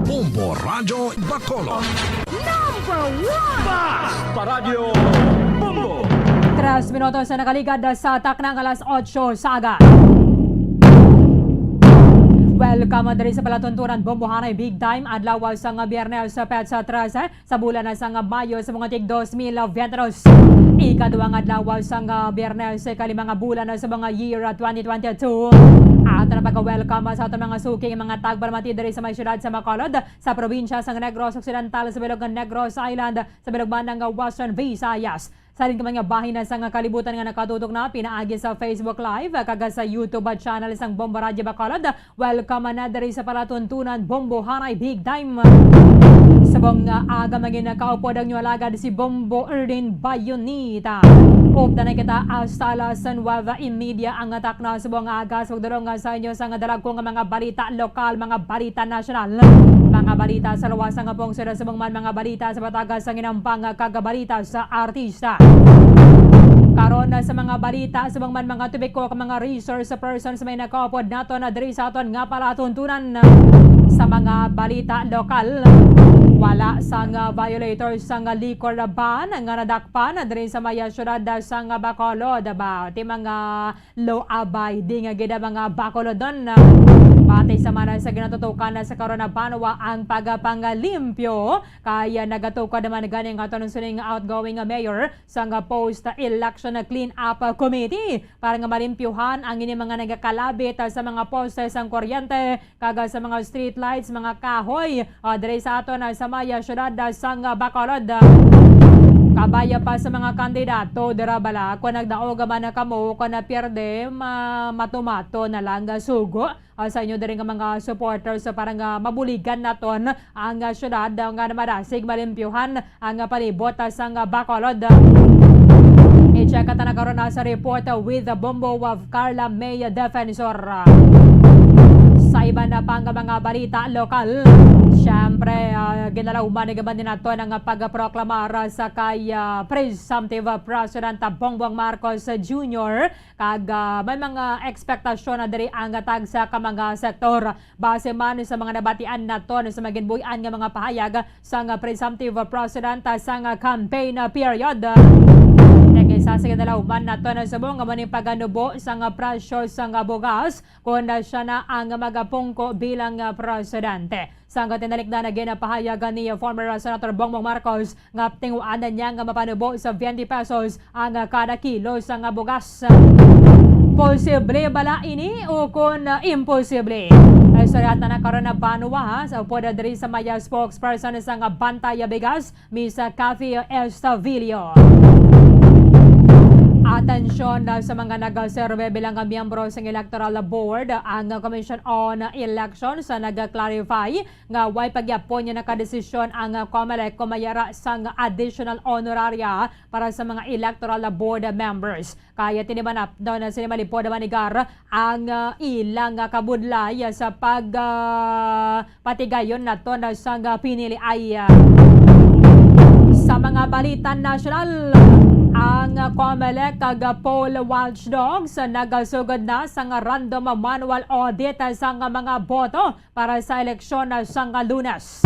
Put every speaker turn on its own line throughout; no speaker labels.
Bombo Radyo Bacolod.
Number 1!
Mas Paradyo Bombo!
3 minutos na nakaligad sa taknang alas 8 sa aga. Welcome diri sa palatuntunan Bombohanay Big Time adlaw sa Biyernes sa Petsa 13 sa bulan sa Mayo sa mga tig 2022. Ikaduhang adlaw sa Biyernes sa kalimang bulan sa mga year 2022. At napaka-welcome sa ato mga suking mga tagbalmati diri sa may syudad sa Bacolod sa probinsya sa Negros Occidental sa bilog ng Negros Island sa bilog ng Western Visayas. Sa rin ka mga bahin na sa kalibutan nga nakatutok na pinaagi sa Facebook Live kaga sa YouTube channel sang Bombo Radyo Bacolod. Welcome na diri sa palatuntunan Bombohanay Big Time. Sabong aga maging nakaupo ang nyo alagad si Bombo Erdin Bayonita. Upda na kita hasta alas 9:30 ang atak na sabong aga. Sugdurong sa inyo sa dalag ko nga mga balita lokal, mga balita nasyonal, mga balita sa luwasang pong sila sabong man mga balita sa batagas ang inampang kagabalita sa artista. Karon sa mga balita sa man mga tubig ko mga resource persons may nakapod nato na diri sa aton nga palatuntunan sa mga balita lokal. Wala sang violators sang liquor ban nga nadakpan diri sa maya syudad sang Bacolod ba ti mga law abiding gid mga Bacolodon. Pati sa mana sa ginatutukan sa karon na banwa ang pagapangalimpyo kaya nagatukod naman ganing aton suning outgoing mayor sang post election clean up committee para nga malimpyuhan ang ini mga nagakalabit sa mga postes sang kuryente kaga sa mga street lights, mga kahoy diri sa aton sa maya syudad sang Bacolod. Kabaya pa sa mga kandidato dira bala kung nagdaog man na kamo kung napierde matumato na lang sugo sa inyo diri nga mga supporters para nga mabuligan naton ang syudad nga namarasig malimpyuhan ang palibot sang Bacolod. I-check at na karon sa report with the Bombo of Carla May Defensor. Sa iba na pang mga balita lokal, siyempre ginalauman gaban din nato ng pagproklamar sa kay Presumptive President Bongbong Marcos Jr. kag may mga ekspektasyon na diri ang tag sa mga sektor base man sa mga nabatian nato sa maginbuyan nga mga pahayag sa Presumptive President sa campaign period. Sa ginalauman nato na subong nga maning paganubo sa presyo sa bugas kung siya na ang magapungko bilang presidente. Sa tinalikdan na ginapahayagan ni former Senator Bongbong Marcos nga tinguanan niya nga mapanubo sa 20 pesos ang kada kilo sa bugas. Posible bala ini o kung imposible? Ay sarata na karon na banwa sa upo diri sa maya spokesperson sa Bantaya Bigas, Miss Cathy Estavillo. Atensyon sa mga nag-survey bilang miyembro sa Electoral Board ang Commission on Elections sa nag-clarify nga way pagyapon niya nakadesisyon ang COMELEC kumayara sang additional honoraria para sa mga Electoral Board members. Kaya tinimanap daw na sinimalipod manigar ang ilang kabudlay sa patigayon nato na sang pinili ay sa mga balita nasyonal. Ang COMELEC kag poll watchdogs nagasugod na sa random manual audit sa mga boto para sa eleksyon sa Lunes.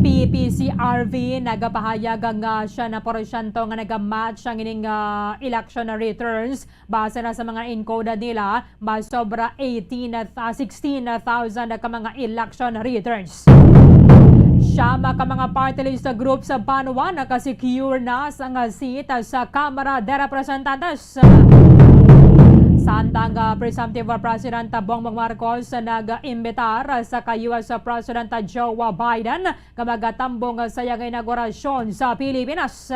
PPCRV nagapahayag nga siya na porsyento nga nagamatch ang ining election returns base na sa mga encoded nila masobra 16,000 ka mga election returns. Siyama ka mga party list sa group sa Banwa nakasecure na sa seat sa Kamara de Representantes. Samtang Presumptive President Bongbong Marcos nag-imbitar sa kay-US President Joe Biden nga magatambong sa iyang inaugurasyon sa Pilipinas.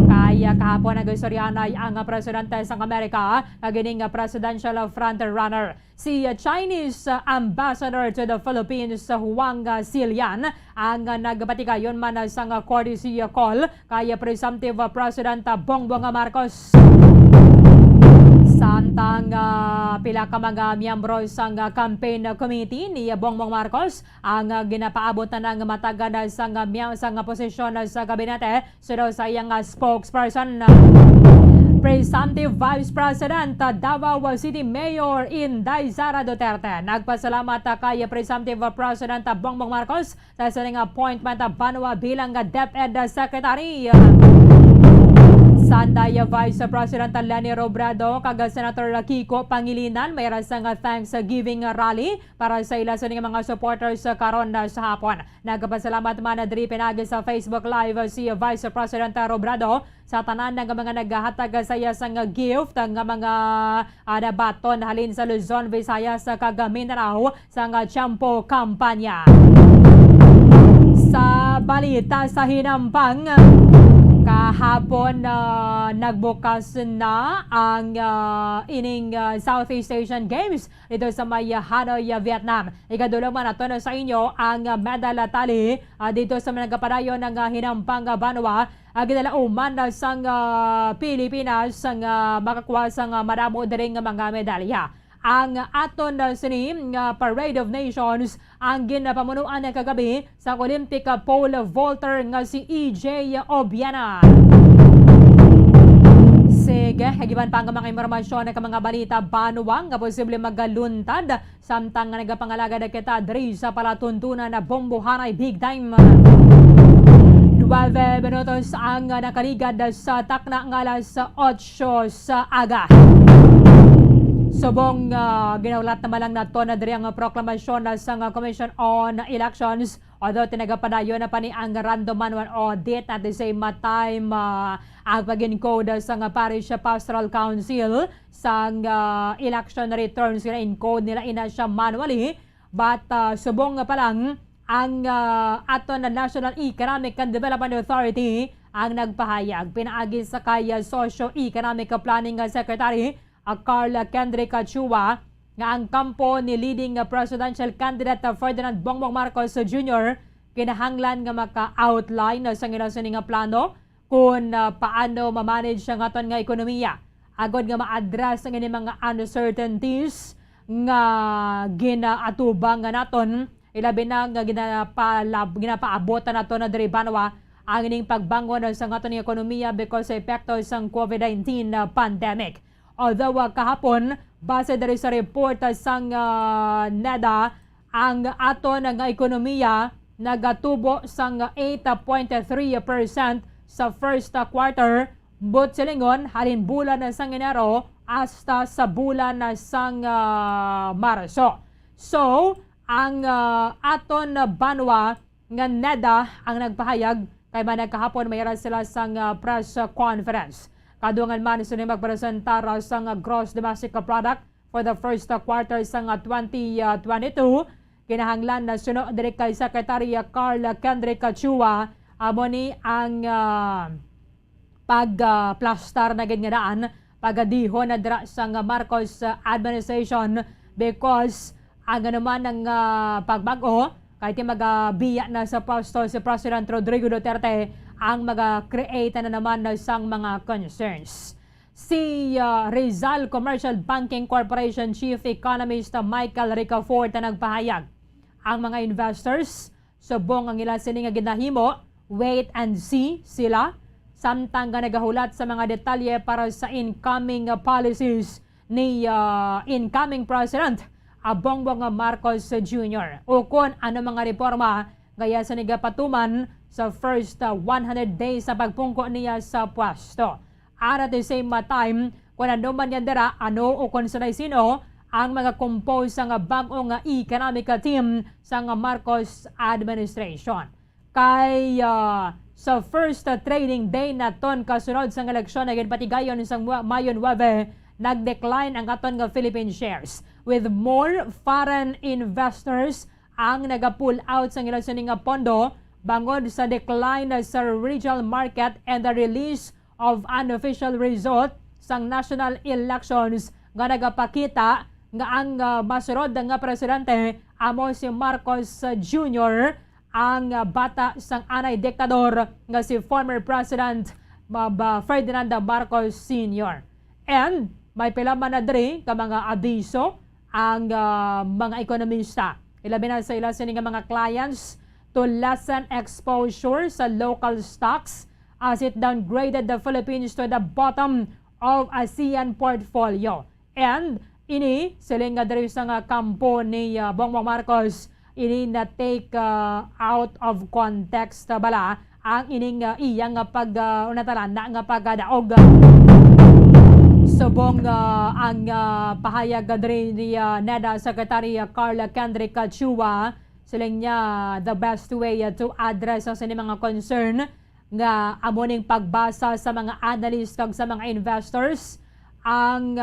Kaya kahapon nag-istoryanay ang presidente sa Amerika kagining presidential front-runner. Si Chinese Ambassador to the Philippines Huang Silian ang nagpatigayon man sa courtesy call kay Presumptive President Bongbong Marcos. Samtang pila ka mga miyembro sa campaign committee ni Bongbong Marcos ang ginapaabot na ng matagal sa posisyon sa kabinete sa iyang spokesperson. Presumptive Vice President Davao City Mayor Inday Sara Duterte nagpasalamat kay Presumptive President Bongbong Marcos sa sining appointment Banwa bilang DepEd Secretary. Sanday Vice President Leni Robredo kag Senator Kiko Pangilinan may rasang Thanksgiving rally para sa ila sa mga supporters karon sa hapon. Nagpasalamat man diri pinagi sa Facebook Live si Vice President Robredo sa tanan ng mga naghahatag sa iya sang gift nga mga baton halin sa Luzon, Visayas kag Mindanao sa Champo kampanya. Sa balita sa hinampang, kahapon nagbukas na ang ining Southeast Asian Games dito sa may Hanoi, Vietnam. Ikadulong man nato na sa inyo ang medal tally dito sa nagapadayon ng hinampang Banwa. Ginalauman sang Pilipinas ang makakuha sang madamo diring mga medalya. Ang aton sining Parade of Nations ang ginapamunuan ng kagabi sa Olympic pole vaulter nga si EJ Obiana. Sige, hagiban pa ang mga impormasyon ng mga balita Banuang nga posible magaluntad samtang nga nagapangalaga na kita diri sa palatuntunan na bombohanay big time. 9 minutos ang nakaligad sa takna ng alas 8 sa aga. Subong ginaulat naman lang nato na diri ang proklamasyon sa Commission on Elections, although tinagapadayon na pa ni ang random manual audit at the same time ang pag-encode sa Parish Pastoral Council sa election returns na encode nila ina siya manually, but subong pa lang ang aton na National Economic and Development Authority ang nagpahayag pinaagi sa kay Socio-Economic Planning Secretary Carl Kendrick Chua nga ang kampo ni leading presidential candidate Ferdinand Bongbong Marcos Jr. kinahanglan nga maka-outline sa ginasining nga plano kung paano ma-manage ang aton nga ekonomiya. Agod nga ma-address ang mga uncertainties nga ginaatubang nga naton, ilabi na nga ginapaabot nato na diri Banwa ang ining pagbangon sa aton nga ekonomiya because sa epekto sa COVID-19 pandemic. Although kahapon, base diri sa report sang NEDA, ang aton nga ekonomiya nagatubo sang 8.3% sa first quarter, but silingon halin bulan sang Enero hasta sa bulan sang Marso. So, ang aton Banwa nga NEDA ang nagpahayag kay man kahapon mayroon sila sang press conference. Kadungan man sila magpresentar sang gross domestic product for the first quarter sang 2022. Kinahanglan na sunod diri kay Secretary Carl Kendrick Chua amo ni ang pagplastar na ganyadaan pagadihon na dira sang Marcos administration because ang naman ng pagbago kahit magabiya na sa pwesto si President Rodrigo Duterte ang mag-create na naman ng isang mga concerns. Si Rizal Commercial Banking Corporation Chief Economist Michael Ricafort na nagpahayag. Ang mga investors, subong ang ilang sining ginahimo, wait and see sila, samtang nagahulat sa mga detalye para sa incoming policies ni incoming President Bongbong Marcos Jr. O kung ano mga reforma gaya sa nagapatuman sa first 100 days sa pagpungko niya sa pwesto. At the same time, kung ano man yan dira, ano o kung sino ang mga compose sa bagong economic team sa Marcos administration. Kay sa first trading day na ton kasunod sa eleksyon na ginpatigayon sa Mayo 9, nag-decline ang aton nga Philippine shares with more foreign investors ang nag-pull out sa ilang nga pondo bangod sa decline sa regional market and the release of unofficial result sa national elections nga nagapakita nga ang masurod nga presidente amo si Marcos Jr. ang bata sang anay diktador nga si former President Ferdinand Marcos Sr. And may pila man na diri ka mga abiso ang mga ekonomista. Ilabi na sa ila sining mga clients to lessen exposure sa local stocks as it downgraded the Philippines to the bottom of ASEAN portfolio. And ini siling nga diri sa nga kampo ni Bongbong Marcos ini na take out of context bala ang ining iyang pag unatalan na nga pagdaog subong ang pahayag diri ni NEDA Secretary Carla Kendrick Chua siling niya the best way to address ang sini mga concern nga amoning pagbasa sa mga analyst kag sa mga investors ang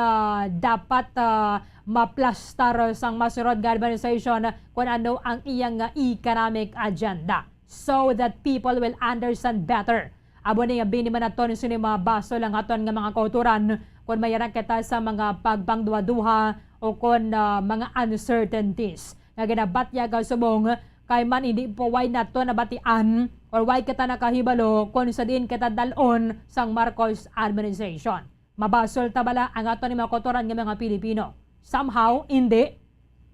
dapat maplastar sang masurod nga administration kung ano ang iyang economic agenda so that people will understand better. Abo ni bini man aton sini mabaso lang aton nga mga kauturan kung mayara kita sa mga pagbangduha-duha o kung mga uncertainties nga ginabatya ka subong kay man hindi po why nato nabatian or why kita nakahibalo kung sa din kita dalon sang Marcos administration. Mabasol tabala ang ato ni mga kauturan ng mga Pilipino. Somehow, hindi.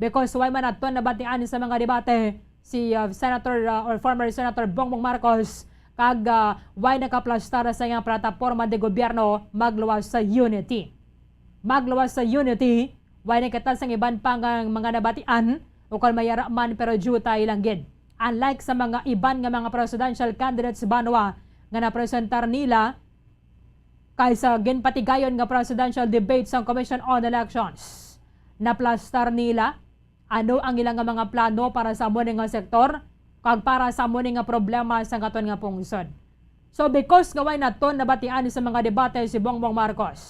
Because why man ato nabatian sa mga debate si Senator or former Senator Bongbong Marcos kag why nakaplastar sa iyang plataforma de gobyerno magluwas sa unity. Magluwas sa unity, why nakita sang iban pang mga nabatian o kung mayara man pero juta ilang gid. Unlike sa mga iban nga mga presidential candidates banwa nga napresentar nila kaysa ginpatigayon nga presidential debate sa Commission on Elections. Naplastar nila ano ang ilang mga plano para sa among nga sektor kag para sa among nga problema sa katon nga pungsod. So because gaway naton nabatian sa mga debate si Bongbong Marcos,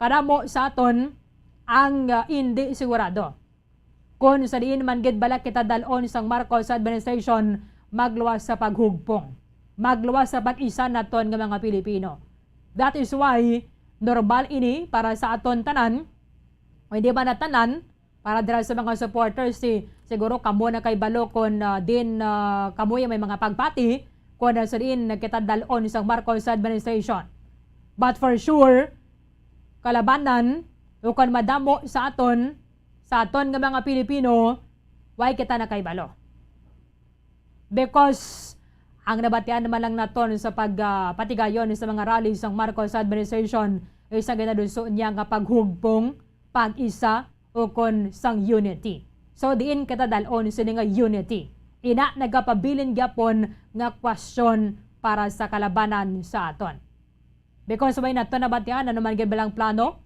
kadamo sa aton ang hindi sigurado kung sa diin man gid bala kita dalon sang Marcos administration magluwas sa paghugpong, magluwas sa pag-isa naton nga mga Pilipino. That is why normal ini para sa aton tanan o hindi ba na tanan para dira sa mga supporters siguro kamo na kay balo kon din kamo may mga pagpati kung sa din kita dalon sa Marcos administration. But for sure kalabanan o kon madamo sa aton nga mga Pilipino why kita na kay balo. Because ang nabatian naman lang naton sa pagpatigayon sa mga rally sa Marcos administration ay isang ginaduso niya nga paghugpong, pag-isa o kon sang unity. So diin kita dalon sini nga unity. Ina nagapabilin gyapon nga question para sa kalabanan sa aton. Because way naton nabatian ano man gyud balang plano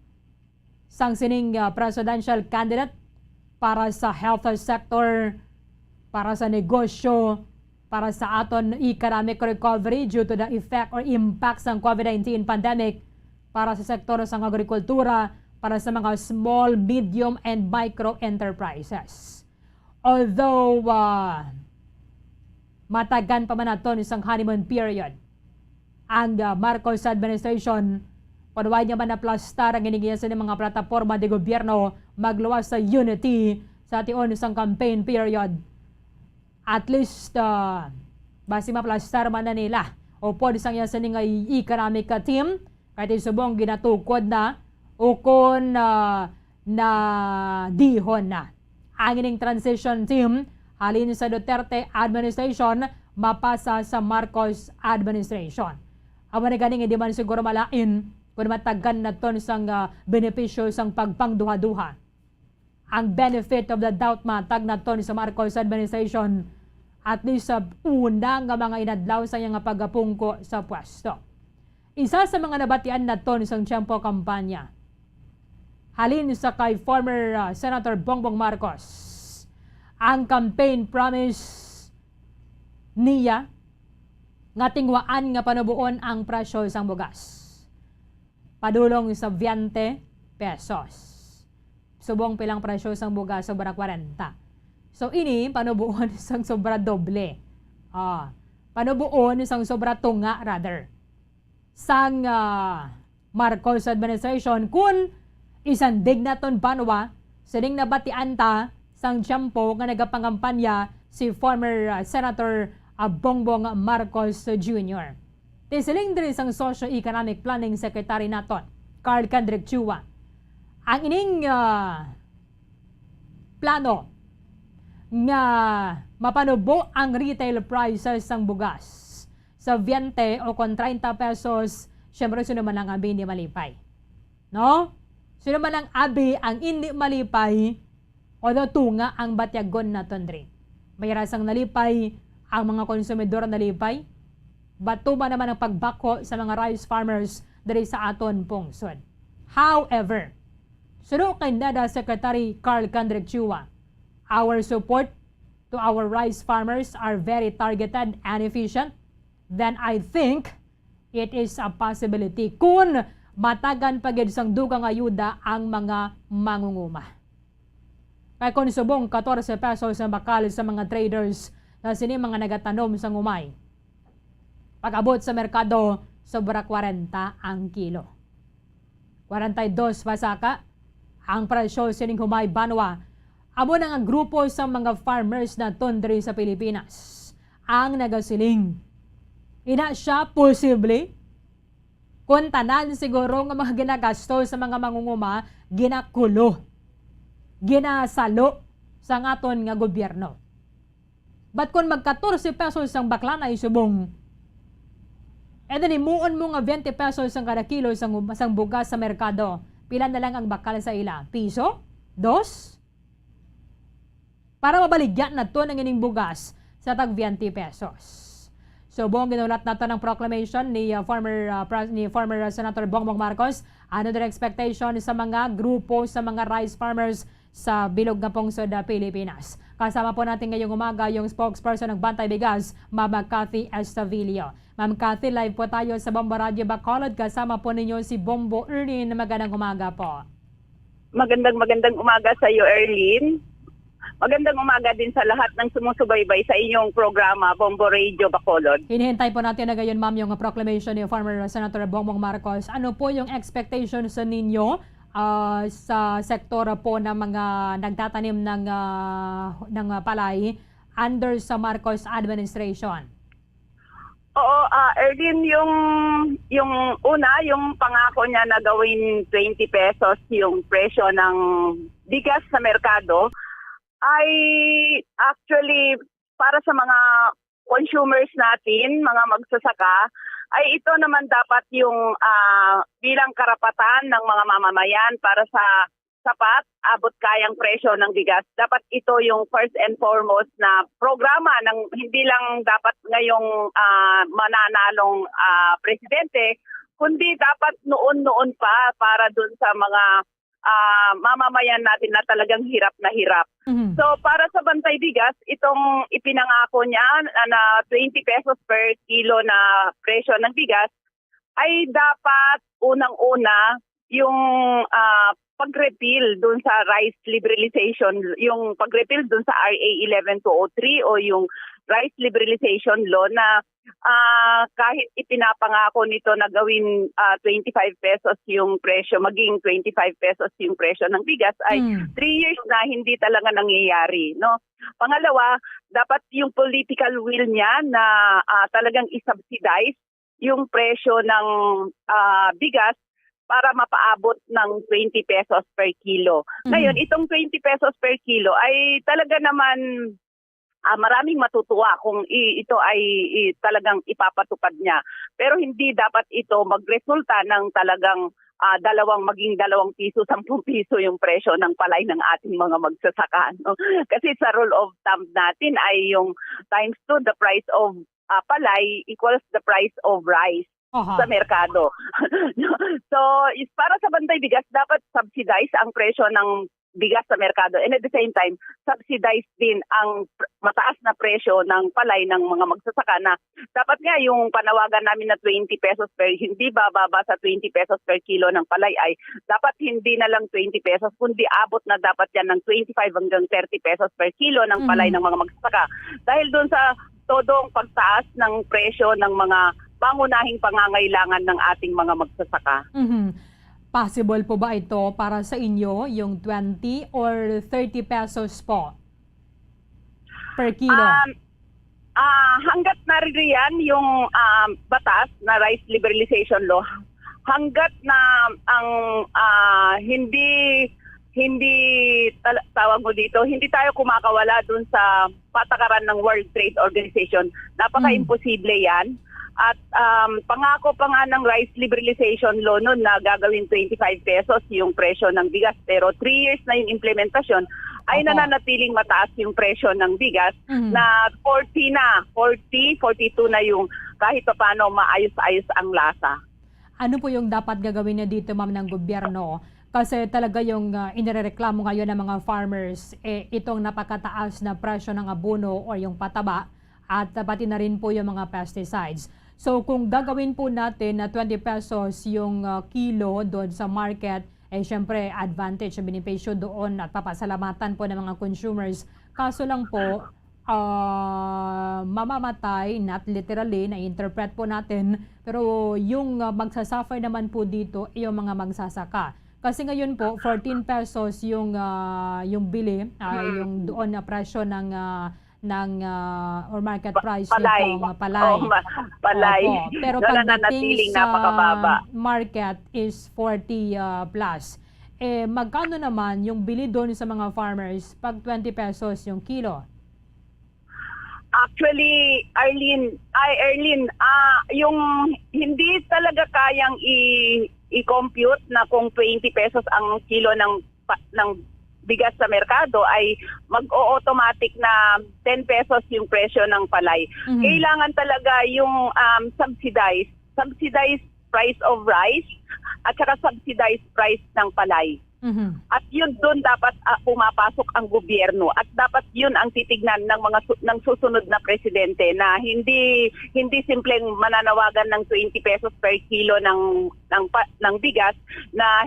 sang sining presidential candidate para sa health sector, para sa negosyo, para sa aton economic recovery due to the effect or impact ng COVID-19 pandemic, para sa sektor sa agrikultura, para sa mga small, medium, and micro enterprises. Although matagan pa man naton isang honeymoon period, ang Marcos administration, panuway niya man na plastar ang inigyan sa mga plataforma de gobyerno magluwas sa unity sa ation isang campaign period. At least basi maplastar man na nila o pod sang yan sa nga economic team kahit subong ginatukod na o kon na dihon na ang ining transition team halin sa Duterte administration mapasa sa Marcos administration. Amo ni ganing hindi man siguro malain kung matagan na ton sang benepisyo sang pagpangduha-duha. Ang benefit of the doubt matag na ton sa Marcos administration at least sa una nga mga inadlaw sa iyang pagapungko sa pwesto. Isa sa mga nabatian na ton sa tiyempo kampanya halin sa kay former Senator Bongbong Marcos ang campaign promise niya nga tingwaan nga panubuon ang presyo sang bugas padulong sa 20 pesos. Subong pilang presyo sang bugas sobra 40. So ini panubuon sang sobra doble. Panubuon sang sobra tunga rather. Sang Marcos administration kun isandig naton panwa sining nabatian ta sang tiyempo nga nagapangampanya si former Senator Bongbong Marcos Jr. Tisiling diri sang Socio-Economic Planning Secretary naton, Carl Kendrick Chua. Ang ining plano nga mapanubo ang retail prices sang bugas sa 20 o kon 30 pesos Siyempre, sino man ang abi hindi malipay. No? Sino man ang abi ang hindi malipay o tunga ang batyagon na tondre. May rasang nalipay ang mga konsumidor nalipay. Batuba naman ang pagbako sa mga rice farmers diri sa aton pungsod. However, suro kay NADA Secretary Carl Candrec Chua, our support to our rice farmers are very targeted and efficient, then I think it is a possibility kung matagan pagid sang dugang ayuda ang mga mangunguma. Kay kung subong 14 pesos ang bakal sa mga traders na sini mga nagatanom sa ngumay. Pag-abot sa merkado, sobra 40 ang kilo. 42 pasaka ang presyo sining humay banwa. Amo na ang grupo sa mga farmers na tundri sa Pilipinas ang nagasiling. Ina siya posible kung tanan siguro nga mga ginagasto sa mga mangunguma ginakulo, ginasalo sa ngaton nga gobyerno. But kung mag-14 pesos ang bakla na isubong, e then imuon mo nga 20 pesos ang kada kilo sang bugas sa merkado, pila na lang ang bakal sa ila? Piso? 2? Para mabaligyan na to ng ining bugas sa tag 20 pesos. So buong ginulat nato ng proclamation ni former Senator Bongbong Marcos, ano din expectation sa mga grupo sa mga rice farmers sa bilog na pungsod na Pilipinas. Kasama po natin ngayong umaga yung spokesperson ng Bantay Bigas, Ma'am Cathy Estavillo. Ma'am Cathy, live po tayo sa Bombo Radio Bacolod. Kasama po ninyo si Bombo Erlin. Magandang umaga po.
Magandang umaga sa iyo, Erlin. Magandang umaga din sa lahat ng sumusubaybay sa inyong programa, Bombo Radio Bacolod.
Hinihintay po natin na gayon, ma'am, yung proclamation ni former Senator Bongbong Marcos. Ano po yung expectations sa ninyo sa sektor po ng mga nagtatanim ng palay under sa Marcos administration?
Oo, Erlin, yung una, yung pangako niya na gawin 20 pesos yung presyo ng bigas sa merkado ay actually para sa mga consumers natin, mga magsasaka, ay ito naman dapat yung bilang karapatan ng mga mamamayan para sa sapat, abot kayang presyo ng bigas. Dapat ito yung first and foremost na programa ng hindi lang dapat ngayong mananalong presidente, kundi dapat noon-noon pa para dun sa mga mamamayan natin na talagang hirap na hirap.
Mm-hmm.
So para sa Bantay Bigas, itong ipinangako niya na 20 pesos per kilo na presyo ng bigas ay dapat unang-una yung pag-repeal dun sa rice liberalization, yung pag-repeal dun sa RA 11203 o yung rice liberalization law na kahit ipinapangako nito na gawin 25 pesos yung presyo, maging 25 pesos yung presyo ng bigas ay 3 years na hindi talaga nangyayari, no? Pangalawa, dapat yung political will niya na talagang i-subsidize yung presyo ng bigas para mapaabot ng 20 pesos per kilo. Ngayon, itong 20 pesos per kilo ay talaga naman maraming matutuwa kung ito ay talagang ipapatupad niya. Pero hindi dapat ito magresulta ng talagang maging 2 piso, 10 piso yung presyo ng palay ng ating mga magsasaka. No? Kasi sa rule of thumb natin ay yung times 2 the price of palay equals the price of rice. Sa merkado. So, para sa Bantay Bigas, dapat subsidize ang presyo ng bigas sa merkado. And at the same time, subsidize din ang mataas na presyo ng palay ng mga magsasaka na dapat nga yung panawagan namin na 20 pesos per, hindi bababa sa 20 pesos per kilo ng palay ay dapat hindi na lang 20 pesos, kundi abot na dapat yan ng 25 hanggang 30 pesos per kilo ng palay ng mga magsasaka. Dahil doon sa todong pagtaas ng presyo ng mga pangunahing pangangailangan ng ating mga magsasaka.
Possible po ba ito para sa inyo yung 20 or 30 pesos po per kilo?
Hanggat naririyan yung batas na rice liberalization law, hanggat na ang hindi tawag mo dito, hindi tayo kumakawala dun sa patakaran ng World Trade Organization. Napaka-imposible yan. At pangako pa nga ng rice liberalization law noon na gagawin 25 pesos yung presyo ng bigas. Pero 3 years na yung implementasyon ay nananatiling mataas yung presyo ng bigas na 40 na, 42 na yung kahit pa paano maayos-ayos ang lasa.
Ano po yung dapat gagawin na dito, ma'am, ng gobyerno? Kasi talaga yung inireklamo ngayon ng mga farmers, itong napakataas na presyo ng abono o yung pataba at pati na rin po yung mga pesticides. So kung gagawin po natin na 20 pesos yung kilo doon sa market, syempre advantage, benepisyo doon at papasalamatan po ng mga consumers. Kaso lang po, mamamatay, not literally, na-interpret po natin, pero yung magsasuffer naman po dito, yung mga magsasaka. Kasi ngayon po, 14 pesos yung bili, yung doon na presyo ng or market price
palay.
nitong palay.
Palay.
Opo. Pero pagdating sa market is 40 plus. Magkano naman yung bili doon sa mga farmers pag 20 pesos yung kilo?
Actually, Arlene, yung hindi talaga kayang i-compute na kung 20 pesos ang kilo ng bigas sa merkado ay mag-o-automatic na 10 pesos yung presyo ng palay. Kailangan talaga yung subsidized price of rice at saka subsidized price ng palay. At yun doon dapat pumapasok ang gobyerno at dapat yun ang titignan ng susunod na presidente na hindi simpleng mananawagan ng 20 pesos per kilo ng bigas na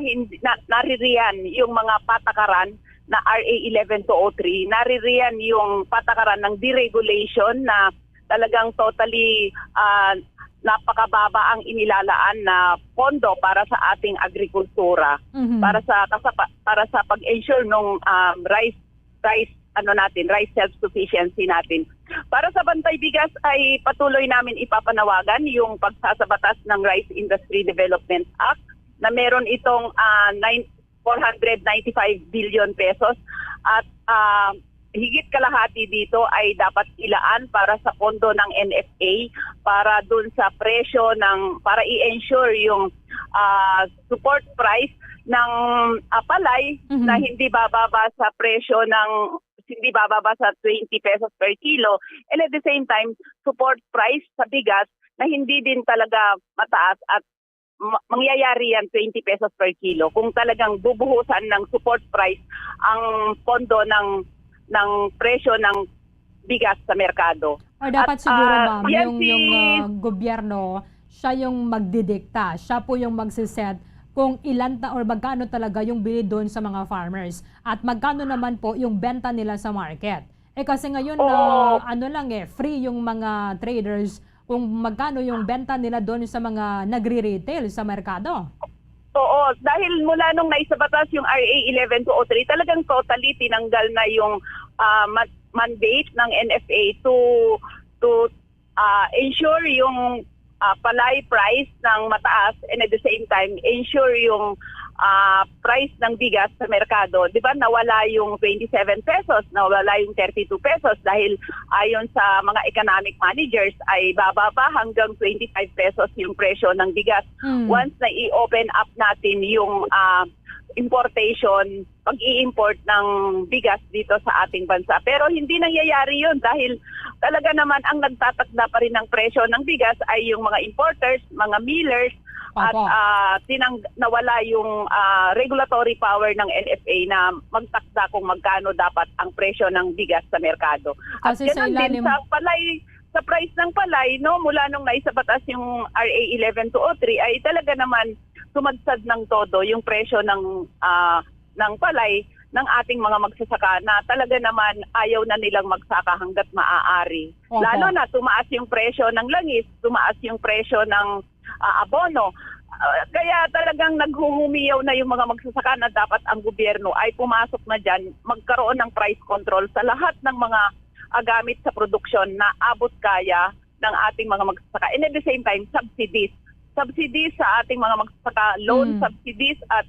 naririyan yung mga patakaran na RA 11203, naririyan yung patakaran ng deregulation na talagang totally napakababa ang inilalaan na pondo para sa ating agrikultura, para sa pag-ensure ng rice self-sufficiency natin. Para sa Bantay Bigas ay patuloy namin ipapanawagan yung pagsasabatas ng Rice Industry Development Act na meron itong 495 billion pesos at higit kalahati dito ay dapat ilaan para sa pondo ng NFA para dun sa presyo para i-ensure yung support price ng palay na hindi bababa sa presyo hindi bababa sa 20 pesos per kilo, and at the same time support price sa bigas na hindi din talaga mataas at mangyayari yan 20 pesos per kilo kung talagang bubuhusan ng support price ang pondo ng presyo ng bigas sa merkado.
Or dapat siguro, ma'am, yung gobyerno, siya yung magdidikta, siya po yung magsiset kung ilan or magkano talaga yung bili doon sa mga farmers at magkano naman po yung benta nila sa market. Kasi ngayon, free yung mga traders kung magkano yung benta nila doon sa mga nagre-retail sa merkado.
Oo, dahil mula nung naisabatas yung RA 11203, talagang totally tinanggal na yung mandate ng NFA to ensure yung palay price ng mataas and at the same time ensure yung price ng bigas sa merkado. Di ba nawala yung 27 pesos, nawala yung 32 pesos dahil ayon sa mga economic managers ay bababa hanggang 25 pesos yung presyo ng bigas. Once na i-open up natin yung importation, pag-i-import ng bigas dito sa ating bansa. Pero hindi nangyayari yun dahil talaga naman ang nagtatakda pa rin ng presyo ng bigas ay yung mga importers, mga millers, at nawala yung regulatory power ng NFA na magtakda kung magkano dapat ang presyo ng bigas sa merkado. At ganoon din sa palay, sa price ng palay, no, mula nung naisabatas yung RA 11203 ay talaga naman sumadsad ng todo yung presyo ng palay ng ating mga magsasaka na talaga naman ayaw na nilang magsaka hanggat maaari. Lalo na tumaas yung presyo ng langis, tumaas yung presyo ng abono. Kaya talagang naghuhumiyaw na yung mga magsasaka na dapat ang gobyerno ay pumasok na dyan, magkaroon ng price control sa lahat ng mga gamit sa produksyon na abot kaya ng ating mga magsasaka. And at the same time, subsidies sa ating mga magsasaka, loan subsidies at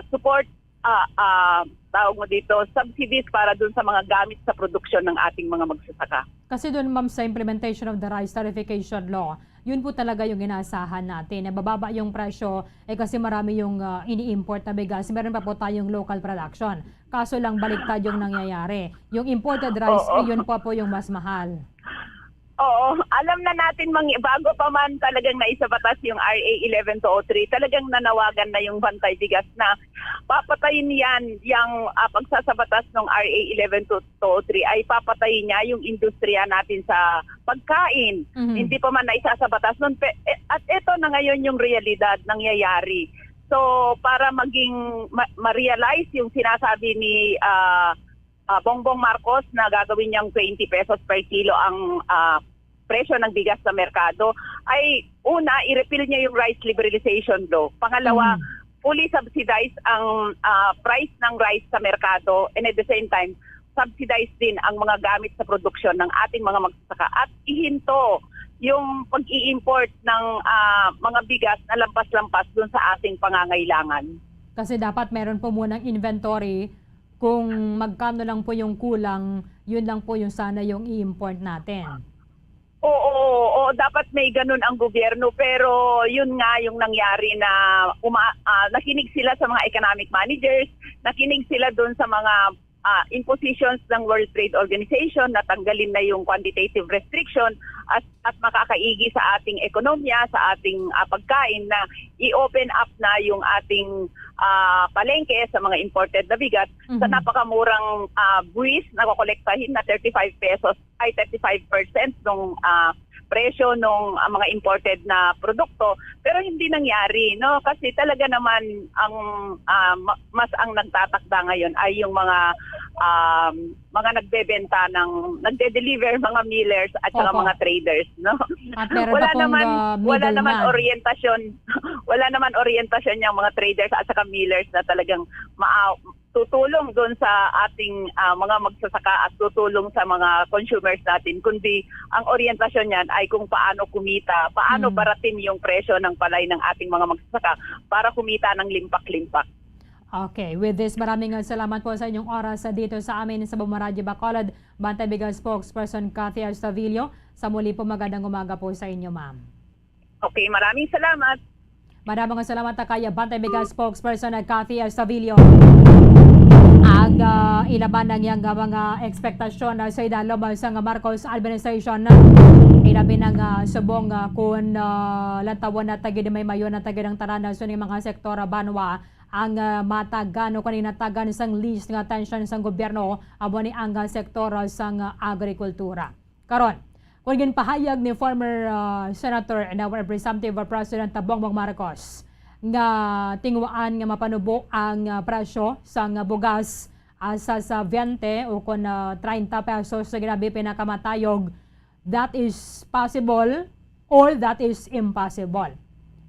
support tawag mo dito, subsidies para dun sa mga gamit sa produksyon ng ating mga magsasaka.
Kasi doon, ma'am, sa implementation of the rice tarification law, yun po talaga yung inaasahan natin. Bababa yung presyo kasi marami yung ini-import na bigas. Meron pa po tayong local production. Kaso lang baliktad yung nangyayari. Yung imported rice, yun po yung mas mahal.
Oo, alam na natin bago pa man talagang naisabatas yung RA 11203, talagang nanawagan na yung Bantay Bigas na papatayin yan yung pagsasabatas ng RA 11203 ay papatayin niya yung industriya natin sa pagkain. Hindi pa man naisasabatas nun. At ito na ngayon yung realidad nangyayari. So para maging ma-realize yung sinasabi ni Bongbong Marcos na gagawin niyang 20 pesos per kilo ang presyo ng bigas sa merkado, ay una, i-repeal niya yung rice liberalization law. Pangalawa, fully subsidize ang price ng rice sa merkado, and at the same time, subsidize din ang mga gamit sa produksyon ng ating mga magsasaka at ihinto yung pag-i-import ng mga bigas na lampas-lampas dun sa ating pangangailangan.
Kasi dapat meron po munang inventory. Kung magkano lang po yung kulang, yun lang po yung sana yung i-import natin.
Oo, dapat may ganun ang gobyerno, pero yun nga yung nangyari na nakinig sila sa mga economic managers, nakinig sila doon sa mga impositions ng World Trade Organization na tanggalin na yung quantitative restriction at makakaigi sa ating ekonomiya, sa ating pagkain na i-open up na yung ating palengke sa mga imported na bigat sa napakamurang buwis na kokolektahin na 35 pesos ay 35% ng presyo ng mga imported na produkto, pero hindi nangyari, no? Kasi talaga naman ang mas ang nagtatakda ngayon ay yung mga nagbebenta nagde-deliver mga millers at saka mga traders, no?
At wala naman
orientasyon yung mga traders at saka millers na talagang tutulong doon sa ating mga magsasaka at tutulong sa mga consumers natin, kundi ang orientasyon niyan ay kung paano kumita, paano baratin yung presyo ng palay ng ating mga magsasaka para kumita ng limpak-limpak.
Okay, with this, maraming salamat po sa inyong oras dito sa amin sa Bumaradio Bacolod. Bantay Bigas spokesperson Cathy Astavillo. Sa muli po, magandang umaga po sa inyo, ma'am.
Okay, maraming salamat.
Maraming salamat kay Bantay Bigas spokesperson Cathy Astavillo. Ang ilaban ng iyang mga ekspektasyon sa idalom sa Marcos administration. Ilabi ng subong kung lantawan na tagid may mayon na tagid ang taranas ng mga sektor banwa ang matagano kanina tagan sang list ng atensyon sang gobyerno abo ni ang sektor sang agrikultura. Karon, kung ginpahayag ni former Senator and our Representative President Bongbong Marcos nga tingwaan nga mapanubo ang presyo sang bugas asa sa 20 o kun 30 pesos sa grabe pinakamatayog, that is possible or that is impossible.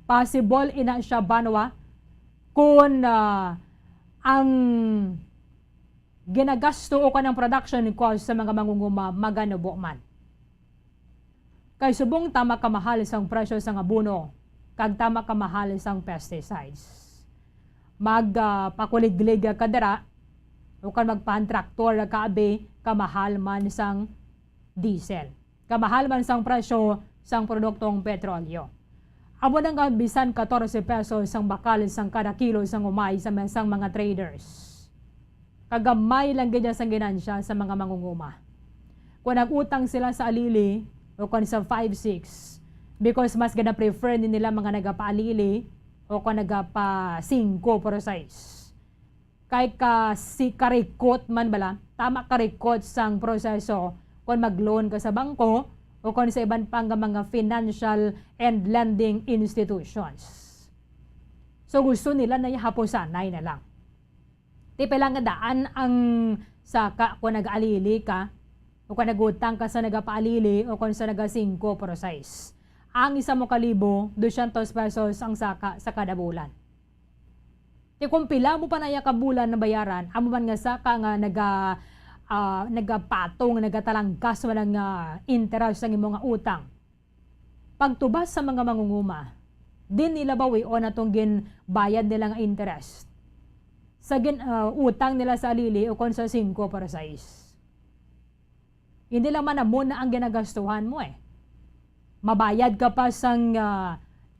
Possible ina siya banwa kung ang ginagasto o kanang production cost sa mga mangunguma maganubo man. Kay subong tama kamahal sang presyo sang abono, kag tama kamahal sang pesticides. Pakulig-lig kadara o kan magpa-traktor kaabe kamahal man sang diesel. Kamahal man sang presyo sang produktong petrolyo. Abo nang bisan 14 pesos sang bakal sang kada kilo sang umay sa mesang mga traders. Kagamay lang ganyan sang ginansya sa mga mangunguma. Kung nag-utang sila sa alili o kung sa 5-6, because mas gana prefer din nila mga nagapa-alili o kung nagapa-5 por size. Kahit si karikot man bala, tama karikot sang proseso kung mag-loan ka sa bangko o kung sa iban pang mga financial and lending institutions. So gusto nila na hapusanay na lang. Di lang daan ang saka kung nag-alili ka o kung nagutang ka sa nagapaalili o kung sa naga-5 por size. Ang isa mo kalibo, 200 pesos ang saka sa kada bulan. Di kung pila mo pa na kabulan na bayaran, amo man nga saka nga nagapatong, nagatalangkas walang interest ang imong utang. Pagtubas sa mga mangunguma, din nila bawi o natong bayad nila nga interest. sa utang nila sa alili o kon sa 5 para 6. Hindi lang man na ang ginagastuhan mo eh. Mabayad ka pa sang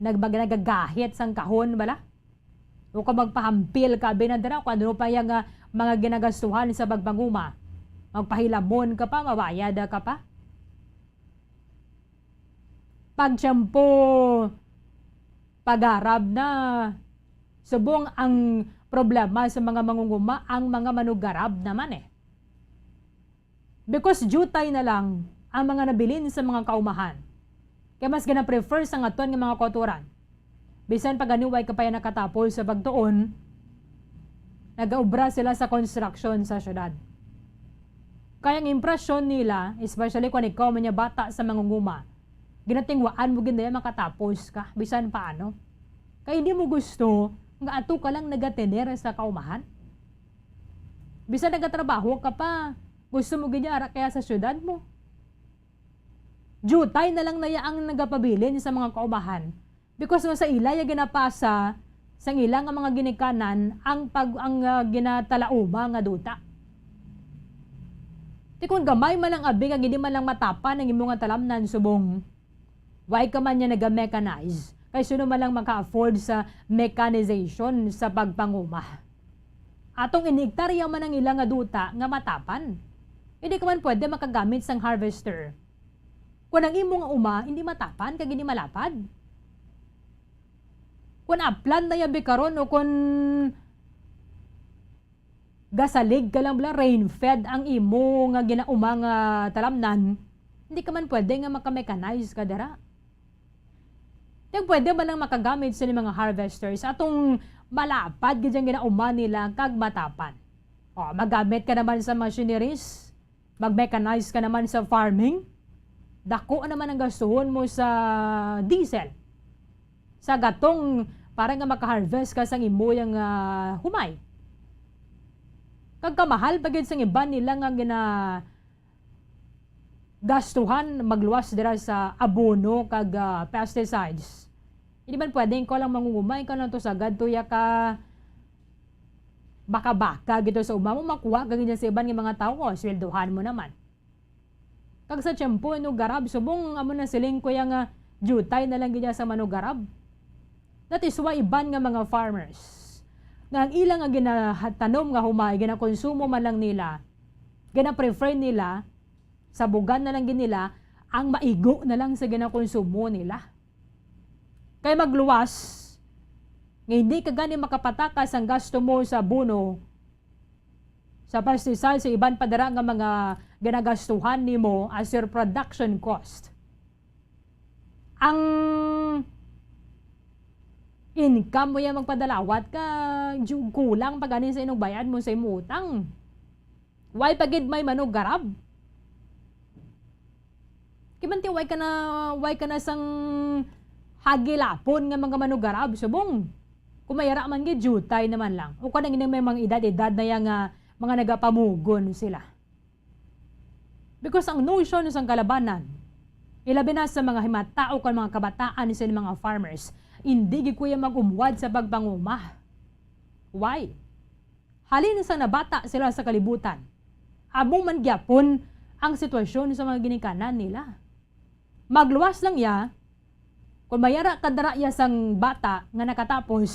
nagagahit sang kahon bala. O ka magpahampil ka binadara kung ano pa yung mga ginagastuhan sa bagpanguma. Magpahilamon ka pa, mabayad ka pa. Pag-shampoo, pag-arab na, subong ang problema sa mga mangunguma, ang mga manugarab naman eh. Because jutay na lang ang mga nabilin sa mga kaumahan. Kaya mas gina-prefer sa ngaton ng mga koturan. Bisan pag aniway ka pa yan nakatapos sa pagtuon, nag-aubra sila sa construction sa syudad. Kaya ang impresyon nila, especially kung ikaw mga bata sa mangunguma, ginatingwaan mo ganda yan makatapos ka, bisan paano. Kaya hindi mo gusto, nga ato ka lang nagatener sa kaumahan. Bisan nagatrabaho ka pa, gusto mo ginyara kaya sa syudad mo. Jutay na lang na ang nagapabilin sa mga kaumahan. Because sa ilaya ginapasa, sa ilang mga ginikanan, ang ginatalauma nga duta. Di kung gamay man ang abi, nga hindi man lang matapan ang imong talamnan subong, why ka man niya nag-mechanize? Kaya sino man lang maka-afford sa mechanization sa pagpanguma. Atong inigtarya man ang ilang duta nga matapan. Hindi ka man pwede makagamit sang harvester. Kung ang imong uma, hindi matapan, kag hindi malapad. Kung aplan na yabi karon o kung gasalig ka lang bala, rain-fed ang imo nga ginauma nga talamnan, hindi ka man pwede nga makamechanize ka dara. Yung pwede ba lang makagamit sa mga harvesters atong malapad ganyan ginauma nila kag matapan. O, magamit ka naman sa machineries, mag-mechanize ka naman sa farming, dako naman ang gastuhon mo sa diesel. Sa gatong para nga makaharvest ka sang imo yung humay. Kag kamahal pagid sang iba nila nga gastuhan magluwas dira sa abono kag pesticides. Hindi man pwedeng ko lang mangungumay ka lang to sagad tuya ka baka-baka gito sa uma mo makuha kag sa iban nga mga tao, sweldohan mo naman. Kag sa tiyempo no garab subong amo na siling ko yang jutay na lang gid sa manugarab. That is why iban nga mga farmers nga ang ilang nga ginatanom nga humay ginakonsumo man lang nila, gina-prefer nila sa bugan na lang nila ang maigo na lang sa ginakonsumo nila. Kaya magluwas, nga hindi ka gani makapatakas ang gasto mo sa buno, sa pesticide, sa iban padara nga mga ginagastuhan nimo as your production cost. Ang income mo yan magpadalawat ka, kulang pag ganin sa inong bayad mo sa imong utang. Why pagid may manugarab? Kimanti why ka na sang hagilapon nga mga manugarab subong. Kumayara man gid jutay naman lang. O kanang may mga edad na yang mga nagapamugon sila. Because ang notion sa kalabanan, ilabi na sa mga himatao kan mga kabataan sa mga farmers, hindi gi kuya magumwad sa pagpanguma. Why? Halin sa nabata sila sa kalibutan. Among man gyapon ang sitwasyon sa mga ginikanan nila. Magluwas lang ya, kung mayara kadara ya sang bata nga nakatapos,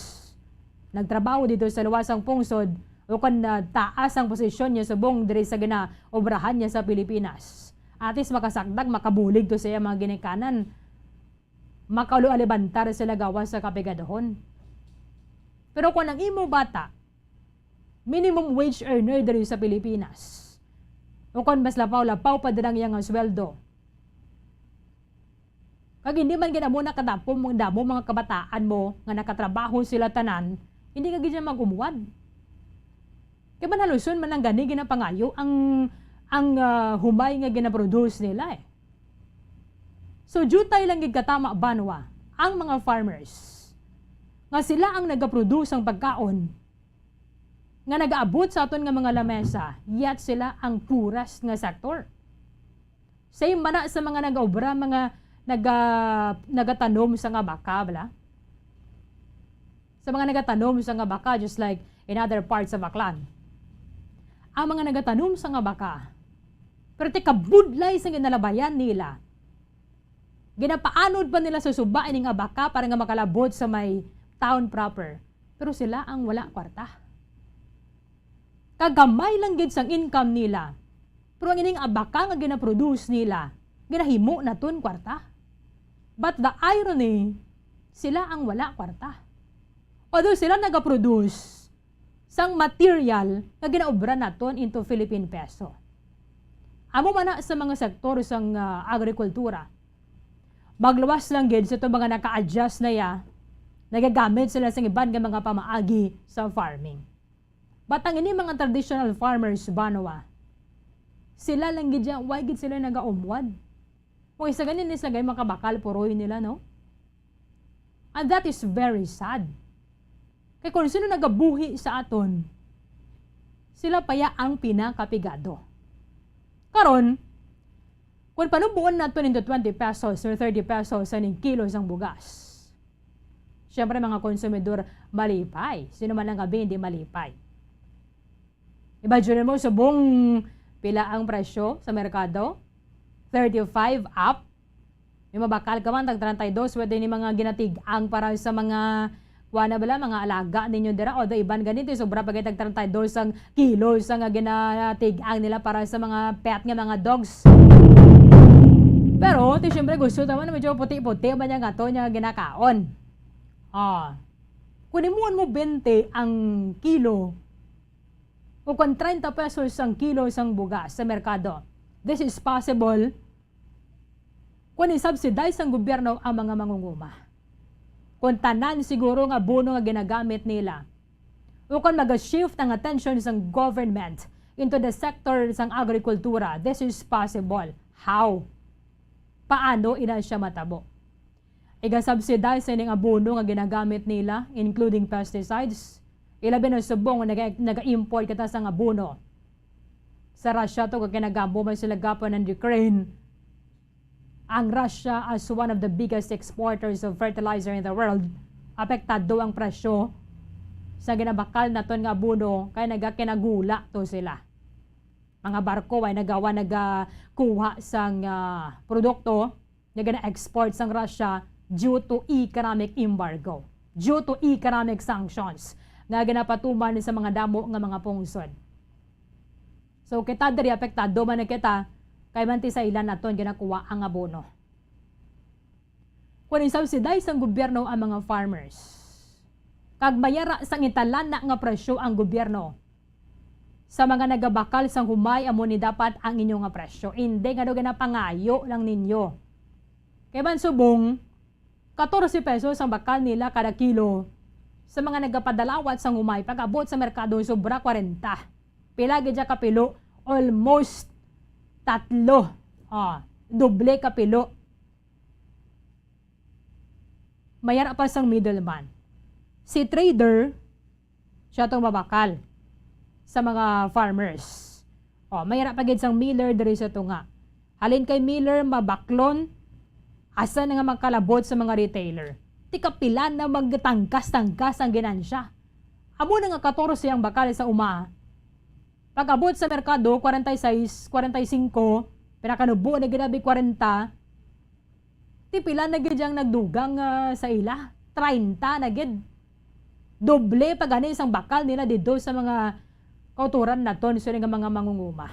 nagtrabaho dito sa luwasang pungsod, o kung taas ang posisyon niya sa buong diri sa ginaobrahan niya sa Pilipinas. Atis makasakdag, makabulig to siya mga ginikanan, makalualibantar sila gawas sa kapigadahon. Pero kung ang imo bata, minimum wage earner diri sa Pilipinas, o kung mas lapaw-lapaw pa dirang yang sweldo, kag hindi man gina mo nakadapom mong damo mga kabataan mo nga nakatrabaho sila tanan, hindi ka gid magumuwad. Kaya man haluson man ang gani ginapangayo ang humay nga ginaproduce nila eh. So jutay lang gid katama banwa ang mga farmers nga sila ang nagaproduce ang pagkaon nga nagaabot sa aton nga mga lamesa, yet sila ang puras nga sektor. Same man sa mga nagaobra, mga nagatanom sa nga baka, bala. Sa mga nagatanom sa nga baka, just like in other parts of Aklan. Ang mga nagatanom sa nga baka, pero kabudlay sa ginalabayan nila, ginapaanod pa nila sa subain ng abaka para nga makalabot sa may town proper. Pero sila ang wala kwarta. Kagamay lang gid sang income nila. Pero ang ining abaka nga ginaproduce nila, ginahimo na ton kwarta. But the irony, sila ang wala kwarta. Although sila nagaproduce sang material nga ginaobra naton into Philippine peso. Amo man na sa mga sektor sang agrikultura, magluwas lang gid sa itong mga naka-adjust na ya, nagagamit sila sa iban nga mga pamaagi sa farming. But ang ini mga traditional farmers, Banawa, sila lang gid yan, why gid sila nagaumwad? Kung isa ganin is lagay makabakal, puroy nila, no? And that is very sad. Kaya kung sino nagabuhi sa aton, sila paya ang pinakapigado. Karon, kung panubuan natin into 20 pesos or 30 pesos sa kilos ang bugas, siyempre mga konsumidor malipay. Sino man ang gabi hindi malipay. Imagine mo, subong pila ang presyo sa merkado? 35 up. May mabakal ka man, tag 32, pwede ni mga ginatig-ang para sa mga wana bala, mga alaga ninyo dira. O da iban ganito, sobra pag tag 32 ang kilos ang ginatig-ang nila para sa mga pet nga mga dogs. Pero, siyempre gusto naman medyo puti-puti ba niya nga to niya ginakaon. Kunimuan mo 20 ang kilo o kung 30 pesos ang kilo isang bugas sa merkado. This is possible kung isubsidize ang gobyerno ang mga mangunguma. Kung tanan siguro nga abono nga ginagamit nila o kung mag-shift ang attention ng government into the sector ng agrikultura, this is possible. How? Paano ina siya matabo? Iga-subsidize sa ining abono nga ginagamit nila, including pesticides. Ilabi na subong nag-import kita sa abono. Sa Russia to, kaya nag-ambo sila gapon ng Ukraine. Ang Russia as one of the biggest exporters of fertilizer in the world, apektado ang presyo sa ginabakal na ton nga abono, kaya nagakinagula to sila. Mga barko ay nagakuha sang produkto na gina-export sang Russia due to economic embargo, due to economic sanctions na ginapatuman sa mga damo nga mga pungsod. So kita diri apektado man na kita kay manti sa ilan naton ginakuha ang abono. Kung isubsidize ang gobyerno ang mga farmers, kag mayara sang italan na nga presyo ang gobyerno sa mga nagabakal sang humay amo ni dapat ang inyong nga presyo. Hindi nga daw ginapangayo lang ninyo. Kaya man subong, 14 pesos ang bakal nila kada kilo sa mga nagapadalawat sang humay. Pag-abot sa merkado, sobra 40. Pila gidya kapilo, almost 3. Doble kapilo. Mayara pa sang middleman. Si trader, siya itong mabakal sa mga farmers. Mayroon pagid sang miller diri sa tunga. Halin kay miller mabaklon asa na nga magkalabot sa mga retailer. Ti kapilan na magtangkas-tangkas ang ginansya. Amo na nga 14 ang bakal sa uma. Pag-abot sa merkado 46, 45, pinakanubo na ginabi 40. Ti pila na gid yang nagdugang sa ila. 30 na gid. Doble pag ani isang bakal nila dito sa mga kauturan naton sa nga mga mangunguma.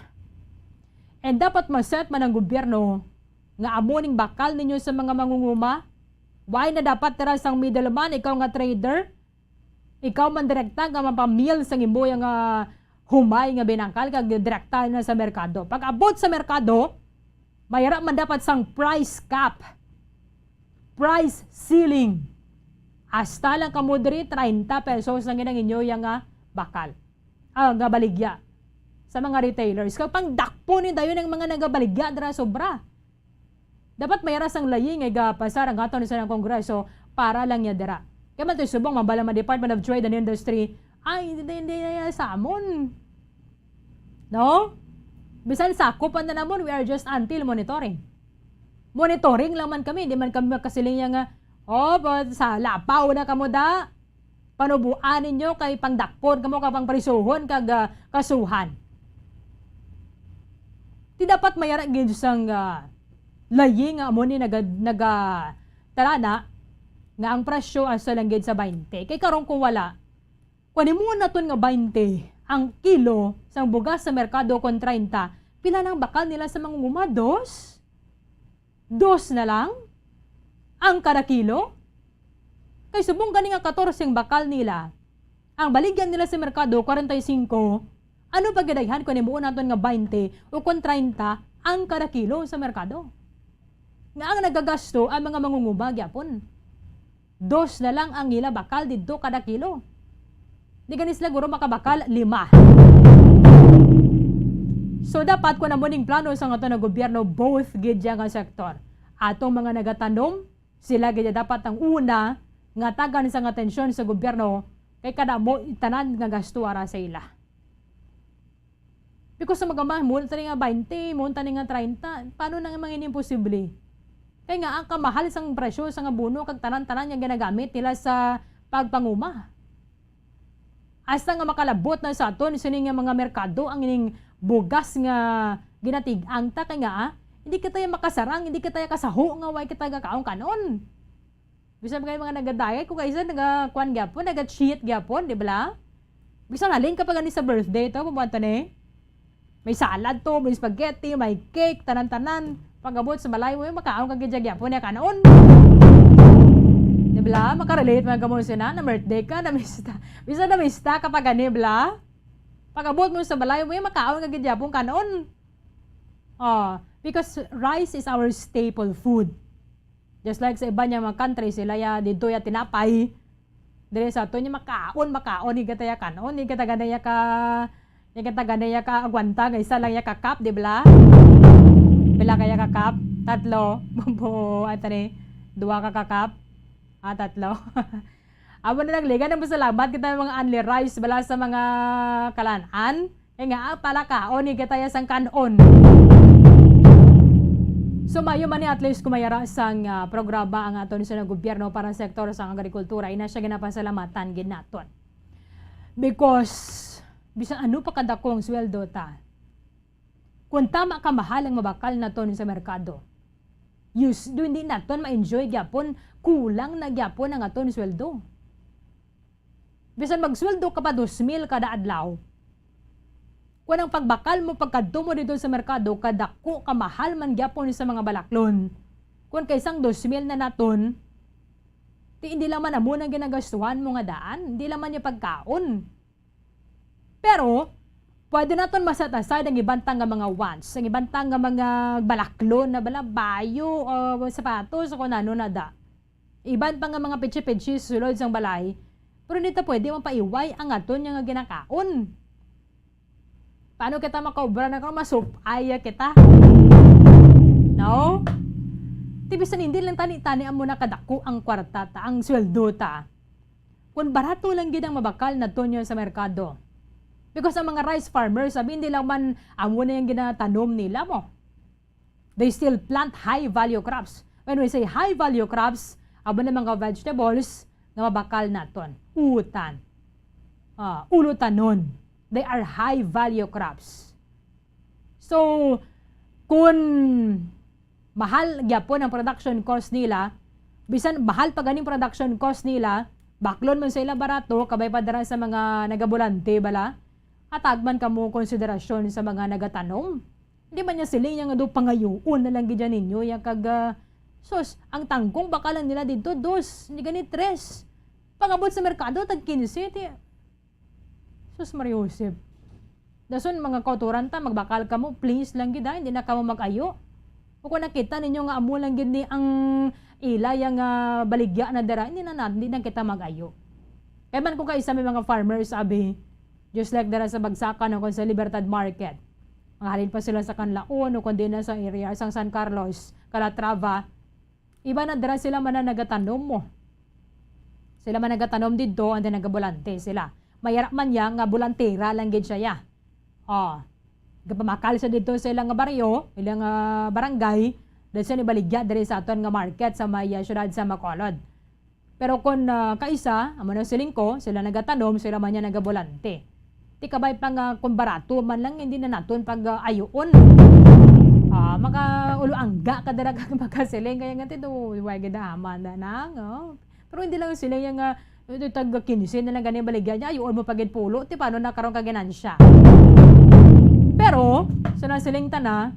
And dapat maset man ang gobyerno nga amuning bakal ninyo sa mga mangunguma. Why na dapat tira sang middleman, ikaw nga trader, ikaw man direkta nga mapamil sang imo nga humay nga binangkal kag direkta na sa merkado. Pag abot sa merkado, mayara man dapat sang price cap, price ceiling. Hasta lang kamo diri 30 pesos ang ginang inyo yang bakal. Nga baligya sa mga retailers. Kapag dakpo ni dayon ng mga nagabaligya dira sobra. Dapat mayara sang laying ay pasar ang aton sa Kongreso para lang niya dira. Kaya man ito subong mabala ma Department of Trade and Industry ay hindi sa amon. No? Bisan sakupan na namon, we are just until monitoring. Monitoring lang man kami, hindi man kami makasiling nga sa lapaw na kamo da. panubuan ninyo kay pangdakpon kamo ka pang prisuhon kag kasuhan. Di dapat mayara gid sang layi nga amo ni talana nga ang presyo asa lang gid sa 20. Kay karon kung wala, kunin mo naton nga 20 ang kilo sang bugas sa merkado kon 30, pila nang bakal nila sa mangunguma? 2 na lang ang kada kilo. Kay subong gani nga 14 bakal nila, ang baligyan nila sa merkado 45. Ano paggadayhan kunin mo naton nga 20 o kon 30 ang kada kilo sa merkado? Nga ang nagagasto ang mga mangunguma gyapon. 2 na lang ang ila bakal didto kada kilo. Di gani sila guro makabakal 5. So dapat ko na muning plano sa nga na gobyerno both gid nga sektor. Atong mga nagatanom, sila gid dapat ang una nga tagan sa nga tensyon sa gobyerno kay kada mo tanan nga gasto ara sa ila. Because sa magamah mo tani nga 20, mo tani nga 30, paano nang mangin imposible? Kay nga ang kamahal sang presyo sa nga buno kag tanan-tanan nga ginagamit nila sa pagpanguma. Asa nga makalabot na sa aton sini nga mga merkado ang ining bugas nga ginatig-ang ta kay nga hindi kita makasarang, hindi kita kasaho nga way kita gakaon kanon. Bisan kay mga nagadayat ko kaysa nagakuan gyapon, naga-cheat gyapon, di ba? Bisan halin kapag ani sa birthday to, pumunta ni. May salad to, may spaghetti, may cake, tanan-tanan. Pagabot sa balay mo, makaon ka gid gyapon ya kanon. Di ba? Makarelate man kamo sina na birthday ka, na mista. Bisan na mista kapag ani, bla. Pagabot mo sa balay mo, makaon ka gid gyapon kanon. Because rice is our staple food. Just like sa iba niya mga country, sila ya dito ya tinapay. Dire sa ato niya makaon, ni kataya kanon, ni kataganaya ka agwanta, isa lang ya kakap, di ba? Pila kaya kakap? 3. Bumbo, atane, 2 ka kakap. 3. Amo na nagliga na masalamat kita mga only rice bala sa mga kalanaan. Kaya nga pala kaon, ni kataya sang kanon. So mayo man ni at least kumayara sang programa ang aton sa gobyerno para sa sektor sa agrikultura, ina siya ginapasalamatan gid naton. Because bisan ano pa kadakong sweldo ta. Kung tama ka mahal ang mabakal naton sa merkado. Hindi naton ma-enjoy gyapon, kulang na gyapon ang aton sweldo. Bisan magsweldo ka pa 2,000 kada adlaw. Kung ang pagbakal mo pagkadto mo dito sa merkado, kadako kamahal man gyapon sa mga balaklon. Kung kaysang 2,000 na naton, hindi lang man amo nang ginagastuhan mo nga daan, hindi lang man yung pagkaon. Pero, pwede naton maset aside ang ibantang nga mga wants, ang ibantang nga mga balaklon na bayo o sapatos o kung ano na da. Iban pa nga mga pitsi-pitsi sulod sang balay, pero dito pwede mapaiway ang aton nga ginakaon. Paano kita makaubra na kung masupaya kita? No? Tibisan hindi lang tani-tani mo na kadako ang kwarta ta, ang sweldo ta. Kung barato lang gid ang mabakal na tonyo sa merkado. Because ang mga rice farmers, sabi hindi lang man amo na yung ginatanom nila mo. They still plant high value crops. When we say high value crops, abo na mga vegetables na mabakal naton. Utan. Ulutanon. They are high value crops. So, kung mahal gyapon ang production cost nila, bisan mahal pa ganing production cost nila, baklon man sa ila barato, kabay pa dara sa mga nagabulante bala, atag man kamo konsiderasyon sa mga nagatanom. Hindi man niya siling nga do pangayuon na lang gidyan ninyo, yung kag, sos, ang tangkong baka lang nila dito, 2, hindi ganit 3. Pangabot sa merkado, tag 15, Sus Mario Josep. Dason mga kauturan ta, magbakal ka mo, please lang gid, hindi na ka mo mag-ayo. O kung nakita ninyo nga amo lang gid ni ang ila yung baligya na dara, hindi na kita mag-ayo. Kaya man kung kaisa may mga farmers, sabi, just like dara sa Bagsakan o kung sa Libertad Market, halin pa sila sa Canlaon o kundi na sa area sang San Carlos, Calatrava, iba na dara sila man na nagatanom mo. Sila man nagatanom dito, and then nagabulante sila. Mayarap man niya nga bulantera lang gid siya ya. Gapamakal sa dito sa ilang baryo, ilang barangay, dahil siya nibaligya diri sa aton nga market sa may syudad sa Macolod. Pero kung kaisa, amo na siling ko, sila nagatanom, sila man niya nagabolante. Ti kabay pang kung barato man lang, hindi na naton pag ayoon. Maka ulo angga ka dara kag magasiling kaya nga tito wag gadaman na nang. Pero hindi lang sila yung tag 15 na lang ganing baligyan niya, ayoon mo pagid pulo, ti paano na karon ka ginansya. Pero sa nasiling tana,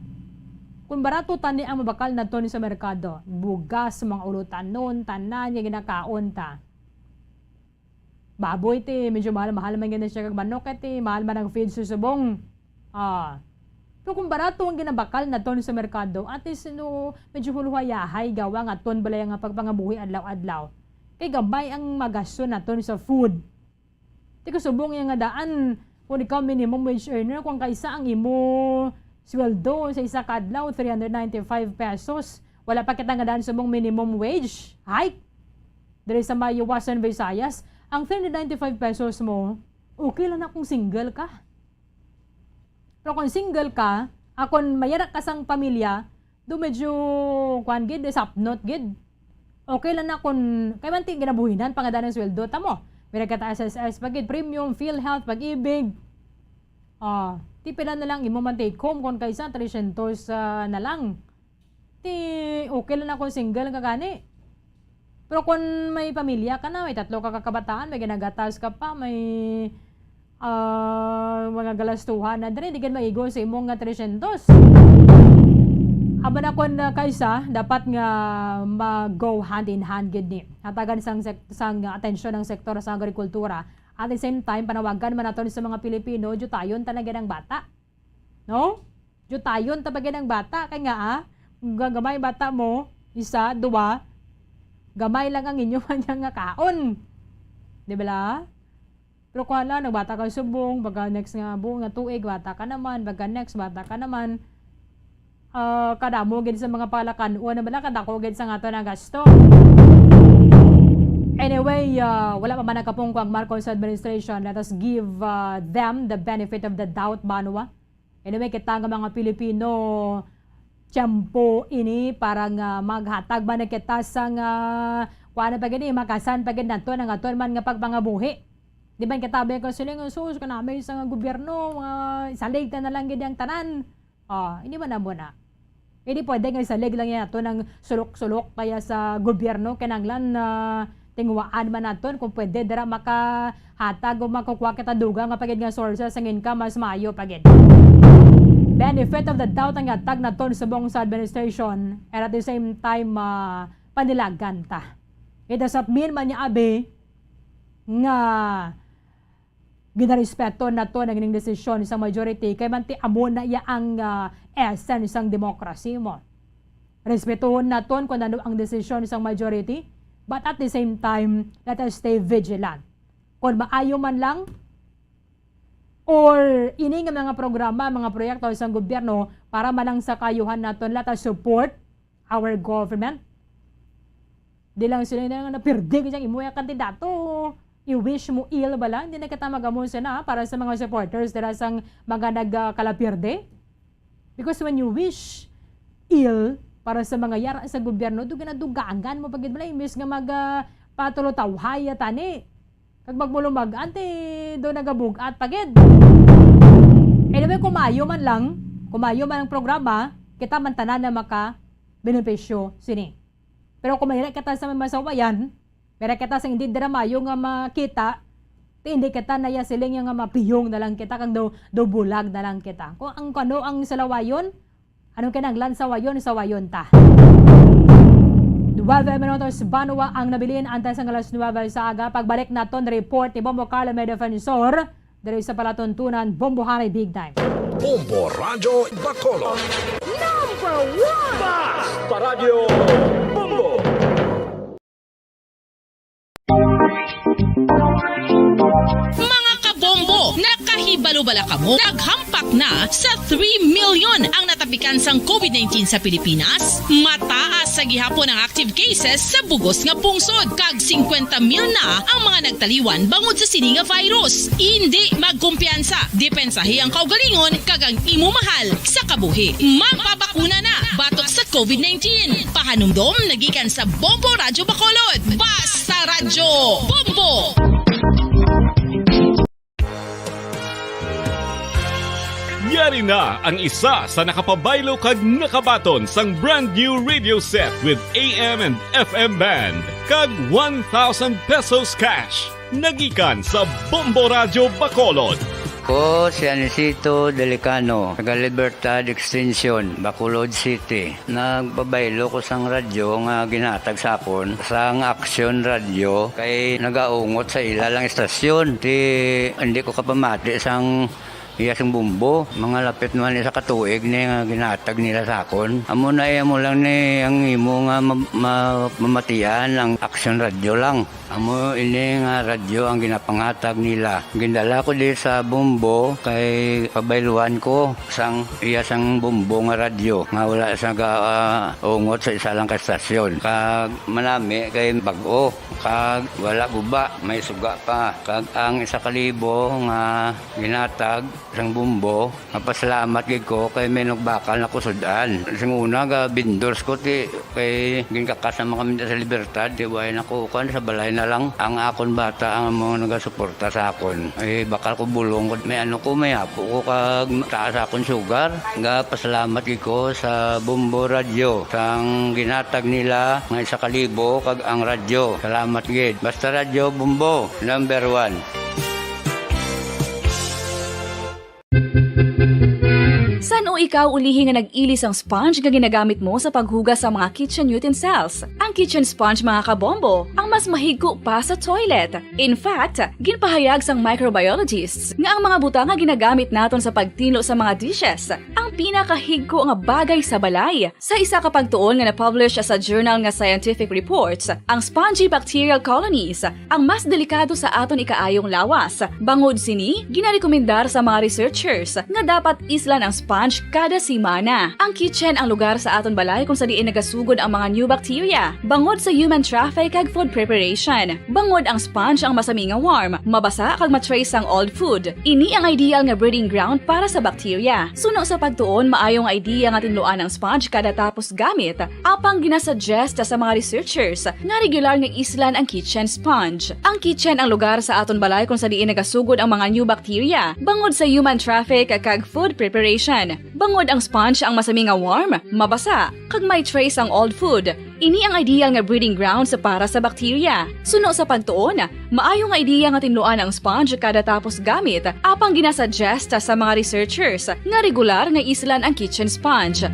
kung barato tani ang mabakal na to sa merkado, bugas, mga ulutan nun, tanan, yung ginakaon ta. Baboy ti, medyo mahal man ganyan siya kag manok, ti mahal man ang feed sa subong. Pero kung barato ang ginabakal na to sa merkado, at least medyo huluhayahay gawa nga ton balay nga pagpangabuhi adlaw-adlaw. Kay gabay ang magasto na to sa food. Ti subong yung nga daan, kung ikaw minimum wage earner, kung kaisa ang imo sweldo sa isa kadlaw, 395 pesos. Wala pa kita nga daan sa mong minimum wage hike. Dari sa Mayuwasan, Visayas, ang 395 pesos mo, okay lang na kung single ka. Pero kung single ka, kung mayarak ka sang pamilya, do medyo, kwan gid, sapnot gid. Okay lang na kung, kaya man ginabuhinan, pangadaan ng sweldo, tamo. Meron ka ta SSS, pagid premium, PhilHealth, pag-ibig. Tipila na lang imo man take home kung kaysa 300 na lang. Okay lang ako single ka gani. Pero kung may pamilya ka na, may 3 ka kakabataan, may ginagatas ka pa, may mga galastuhan na dali, di ka maigo sa imong nga 300. Aba na kung kaysa, dapat nga mag-go hand in hand gid ni. Hatagan sang atensyon ng sektor sa agrikultura. At the same time, panawagan man natin sa mga Pilipino, jutayon talaga ng bata. No? Jutayon talaga ng bata. Kaya nga gagamay bata mo, 1, 2, gamay lang ang inyo man nga kaon. Di ba la? Pero kung hala, nagbata ka subong, baga next nga buong nga tuig, bata ka naman, baga next, bata ka naman. Kadamo gid sa mga palakan, na bala kadako gid sa ngato na gasto. Anyway, wala pa man nakapungko ang Marcos administration. Let us give them the benefit of the doubt, banwa. Anyway, kita nga mga Pilipino tiyempo ini parang maghatag ba na kita sa kuana pa gini, makasan pa gini nato nga aton man nga pagpangabuhi. Di ba kitabi ko siling sus kanamay sa gobyerno, salig na lang gid ang tanan. Hindi man na muna. Hindi pwede nga isalig lang yan nato ng sulok-sulok kaya sa gobyerno kinanglan tingwaan man naton kung pwede dira makahatag o makukuha kita dugang nga pagid nga sources ang income mas maayo pagid. Benefit of the doubt ang hatag naton sa buong sa administration and at the same time panilagan ta. Ito sa min man niya abi nga ginarespeto nato ng ining desisyon sa majority kay manti amo na iya ang essence sang demokrasy mo. Respetuhon naton kung ano ang desisyon sa majority. But at the same time, let us stay vigilant. Kung maayo man lang, or ini nga mga programa, mga proyekto sa gobyerno, para malang sa kayuhan natin, let us support our government. Di lang sila na napirdig siyang imuya kandidato. I-wish mo ill ba lang? Hindi na kita magamon na para sa mga supporters dala sang mga nagkalapirde. Because when you wish ill, para sa mga yara sa gobyerno, doon na dugangan mo pagid balay imbes nga patulo-tawhay tani. Kag magmulumag ante do nagabugat pagid. Anyway, kumayo man ang programa, kita man tanan na maka benepisyo sini. Pero kung mayra kita sa masawayan, mayra kita sa hindi dira mayo nga makita, hindi kita na ya siling nga mapiyong na lang kita kag do bulag na lang kita. Kung ang kano ang salawayon, anong kinanglan sa wayon ta. 12 minutos Banwa ang nabilin antes ang alas 9 sa aga. Pagbalik naton report ni Bombo Carla may defensor dari sa palatuntunan Bombohanay Big Time.
Bombo Radyo Bacolod.
#1 Basta Radio Bombo.
Mga kabombo, nakahibala Nagbalubala ka mo, naghampak na sa 3 million ang natapikan sang COVID-19 sa Pilipinas. Mataas sa gihapon ang active cases sa bugos nga pungsod. Kag 50 mil na ang mga nagtaliwan bangod sa sini nga virus. Hindi magkumpiyansa. Depensahi ang kaugalingon kag ang imo mahal sa kabuhi. Magpabakuna na batok sa COVID-19. Pahanumdom nagikan sa Bombo Radyo Bacolod. Basta Radyo Bombo!
Yari na ang isa sa nakapabaylo kag nakabaton sang brand new radio set with AM and FM band kag 1,000 pesos cash. Nagikan sa Bombo Radyo Bacolod.
Ko si Anisito Delicano, taga Libertad Extension, Bacolod City. Nagbabaylo ko sang radyo nga ginatag sapon sang Action Radio kay nagaungot sa ilalang estasyon. Hindi ko kapamati sang iyasang bumbo, mga lapit naman sa katuig ni nga ginatag nila sakon. Amo na mo lang ni ang imo nga mamatian ang Action Radio lang. Amo ini nga radyo ang ginapangatag nila. Gindala ko di sa bumbo kay pabayluan ko sang iyasang bumbo nga radyo nga wala sa ungot sa isa lang ka estasyon. Kag manami kay bag-o kag wala guba, may suga pa. Kag ang 1,000 nga ginatag sang bumbo, mapasalamat gid ko kay may nagbakal na kusudan. Sing una ga bindors ko ti kay ginkakasama kami sa Libertad, di way nako kan sa balay na lang ang akon bata ang mga nagasuporta sa akon. Ay bakal ko bulong ko may ano ko may apo ko kag taas akon sugar. Ga pasalamat gid ko sa Bombo Radio sang ginatag nila nga 1,000 kag ang radyo. Salamat gid. Basta Radyo Bombo number 1.
San o ikaw ulihi nga nag-ilis ang sponge nga ginagamit mo sa paghugas sa mga kitchen utensils? Ang kitchen sponge mga kabombo, ang mas mahigko pa sa toilet. In fact, ginpahayag sang microbiologists nga ang mga butang nga ginagamit naton sa pagtino sa mga dishes ang pinakahigko nga bagay sa balay. Sa isa ka pagtuon nga na-publish sa journal nga Scientific Reports, ang spongy bacterial colonies ang mas delikado sa aton ikaayong lawas. Bangod sini, ginarekomendar sa mga researchers nga dapat islan ang sponge kada simana. Ang kitchen ang lugar sa aton balay kung sa diin nagasugod ang mga new bacteria. Bangod sa human traffic kag food preparation. Bangod ang sponge ang masami nga warm, mabasa kag matrace ang old food. Ini ang ideal nga breeding ground para sa bacteria. Suno sa pagtuon, maayong idea nga tinluan ang sponge kada tapos gamit. Apang ginasuggest sa mga researchers nga regular nga islan ang kitchen sponge. Ang kitchen ang lugar sa aton balay kung sa diin nagasugod ang mga new bacteria. Bangod sa human traffic kag food preparation. Bangod ang sponge ang masami nga warm, mabasa, kag may trace ang old food. Ini ang ideal nga breeding ground sa para sa bacteria. Suno sa pagtuon, maayong nga idea nga tinluan ang sponge kada tapos gamit, apang ginasuggest sa mga researchers nga regular nga islan ang kitchen sponge.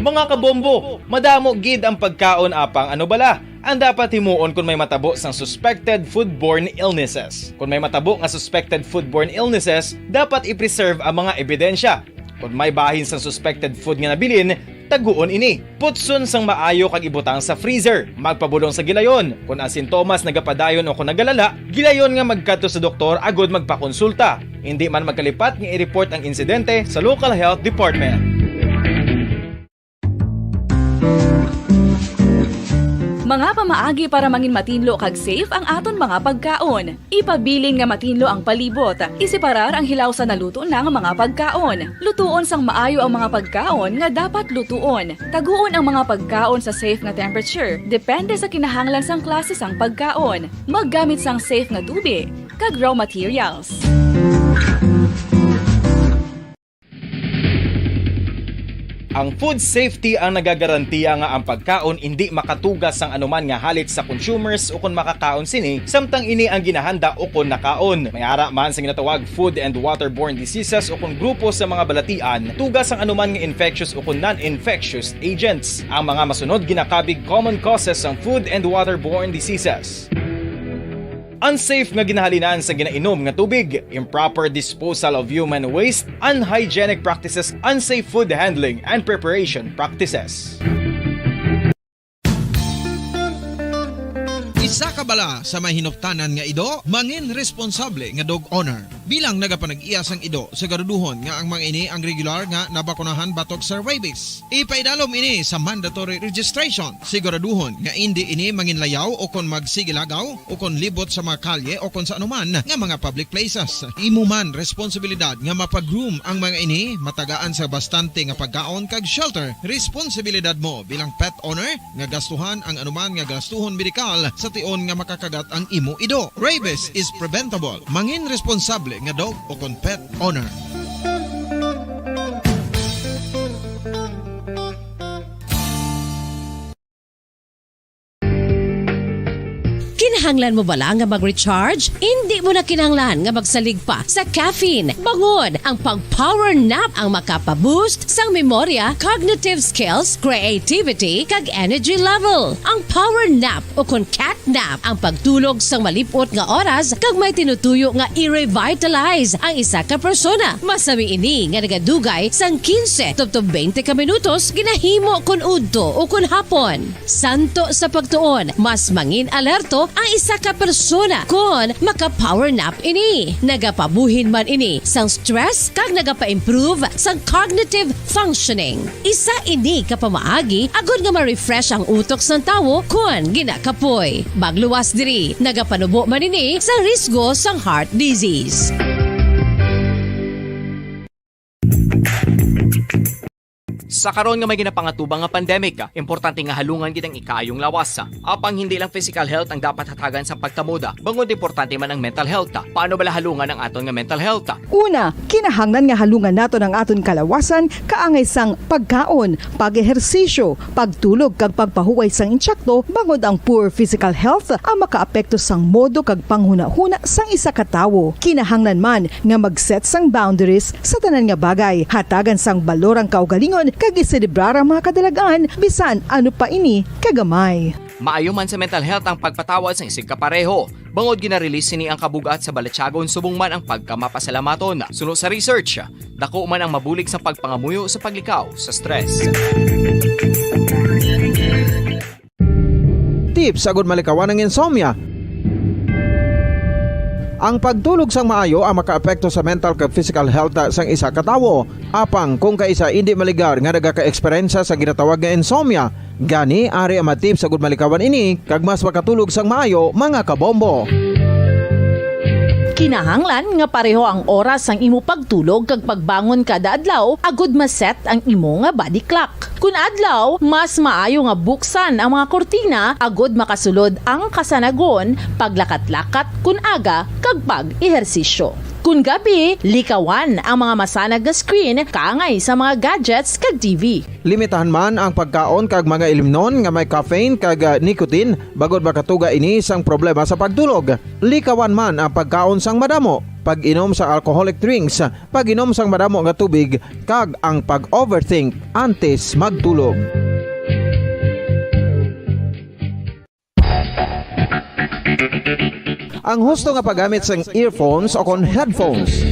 Mga kabombo, madamo gid ang pagkaon apang ano bala. Ang dapat himuon kung may matabo sang suspected foodborne illnesses. Kung may matabo nga suspected foodborne illnesses, dapat i-preserve ang mga ebidensya. Kung may bahin sang suspected food nga nabilin, taguon ini. Putson sang maayo kag ibutang sa freezer. Magpabulong sa gilayon. Kung ang sintomas nagapadayon o kung nagalala, gilayon nga magkadto sa doktor agod magpakonsulta. Hindi man magkalipat nga i-report ang insidente sa local health department.
Mga pamaagi para mangin matinlo kag safe ang aton mga pagkaon. Ipabilin nga matinlo ang palibot. Isiparar ang hilaw sa naluto na nga mga pagkaon. Lutuon sang maayo ang mga pagkaon nga dapat lutuon. Taguon ang mga pagkaon sa safe nga temperature. Depende sa kinahanglan sang klase sang pagkaon. Maggamit sang safe nga tubig kag raw materials.
Ang food safety ang nagagarantiya nga ang pagkaon hindi makatugas sang anuman nga halit sa consumers o kung makakaon sini, samtang ini ang ginahanda o kung nakaon. May ara man sa ginatawag food and waterborne diseases o kung grupo sa mga balatian, tugas ang anuman nga infectious o kung non-infectious agents. Ang mga masunod ginakabig common causes ng food and waterborne diseases. Unsafe nga ginahalinan sa ginainom nga tubig, improper disposal of human waste, unhygienic practices, unsafe food handling and preparation practices.
Isa ka bala sa mahinuptanan nga ido, mangin responsable nga dog owner. Bilang nagapanag-iyas ang ido, siguraduhon nga ang mga ini ang regular nga nabakunahan batok sa rabies. Ipaidalom ini sa mandatory registration. Siguraduhon nga hindi ini manginlayaw o kon magsigilagaw o kon libot sa mga kalye o kon sa anuman nga mga public places. Imo man responsibilidad nga mapag-groom ang mga ini, matagaan sa bastante nga pagkaon kag shelter. Responsibilidad mo bilang pet owner nga gastuhan ang anuman nga gastuhon medikal sa tion nga makakagat ang imo ido. Rabies is preventable. Mangin responsable nga dog o kon pet owner.
Kinahanglan mo bala nga mag-recharge? Hindi mo na kinahanglan nga magsalig pa sa caffeine. Bangod, ang pag-power nap ang makapaboost sang memorya, cognitive skills, creativity, kag energy level. Ang power nap o kon cat nap ang pagtulog sang malipot nga oras kag may tinutuyo nga i-revitalize ang isa ka persona. Masami ini nga nagadugay sang 15 tubtob 20 ka minutos ginahimo kun udto o kun hapon. Santo sa pagtuon, mas mangin alerto ang isa ka persona kung maka-power nap ini. Nagapabuhin man ini sang stress kag nagapa-improve sang cognitive functioning. Isa ini kapamaagi agud nga ma-refresh ang utok sang tawo kung ginakapoy. Bagluwas diri, nagapanubo man ini sa risgo sang heart disease.
Sa karon nga may ginapangatubang nga pandemic, importante nga halungan gid ang ikaayong lawas. Apang hindi lang physical health ang dapat hatagan sa pagtamuda, bangod importante man ang mental health. Paano bala halungan ang aton nga mental health?
Una, kinahanglan nga halungan nato ang aton kalawasan kaangay sang pagkaon, pag-ehersisyo, pagtulog kag pagpahuway sang insyakto, bangod ang poor physical health ang makaapekto sang modo kag panghuna-huna sang isa ka tawo. Kinahanglan man nga mag-set sang boundaries sa tanan nga bagay, hatagan sang balorang kaugalingon kag iselebrar ang mga kadalagaan bisan ano pa ini kagamay.
Maayo man sa mental health ang pagpatawad sa isig kapareho. Bangod ginarelease ni ang kabugat sa Balatsyagon subong man ang pagkamapasalamaton. Suno sa research, dako man ang mabulig sa pagpangamuyo sa paglikaw sa stress.
Tips agud malikawan ng insomnia. Ang pagtulog sang maayo ang makaapekto sa mental kag physical health sang isa ka tawo. Apang kung kaisa hindi maligar nga nagaka-eksperyensya sa ginatawag nga insomnia, gani ari ang matip sa gud malikawan ini kag mas makatulog sang maayo mga kabombo.
Kinahanglan nga pareho ang oras ang imo pagtulog kag pagbangon kada adlaw agud maset ang imo nga body clock. Kun adlaw, mas maayo nga buksan ang mga kortina agud makasulod ang kasanagon, paglakat-lakat kun aga kag pag-ehersisyo. Kun gabi, likawan ang mga masanag nga screen kaangay sa mga gadgets kag TV.
Limitahan man ang pagkaon kag mga ilimnon nga may caffeine kag nicotine bagod makatuga ini sang problema sa pagtulog. Likawan man ang pagkaon sang madamo, pag-inom sa alcoholic drinks, pag-inom sang madamo nga tubig kag ang pag-overthink antes magtulog. Ang husto nga paggamit sang earphones o kon headphones.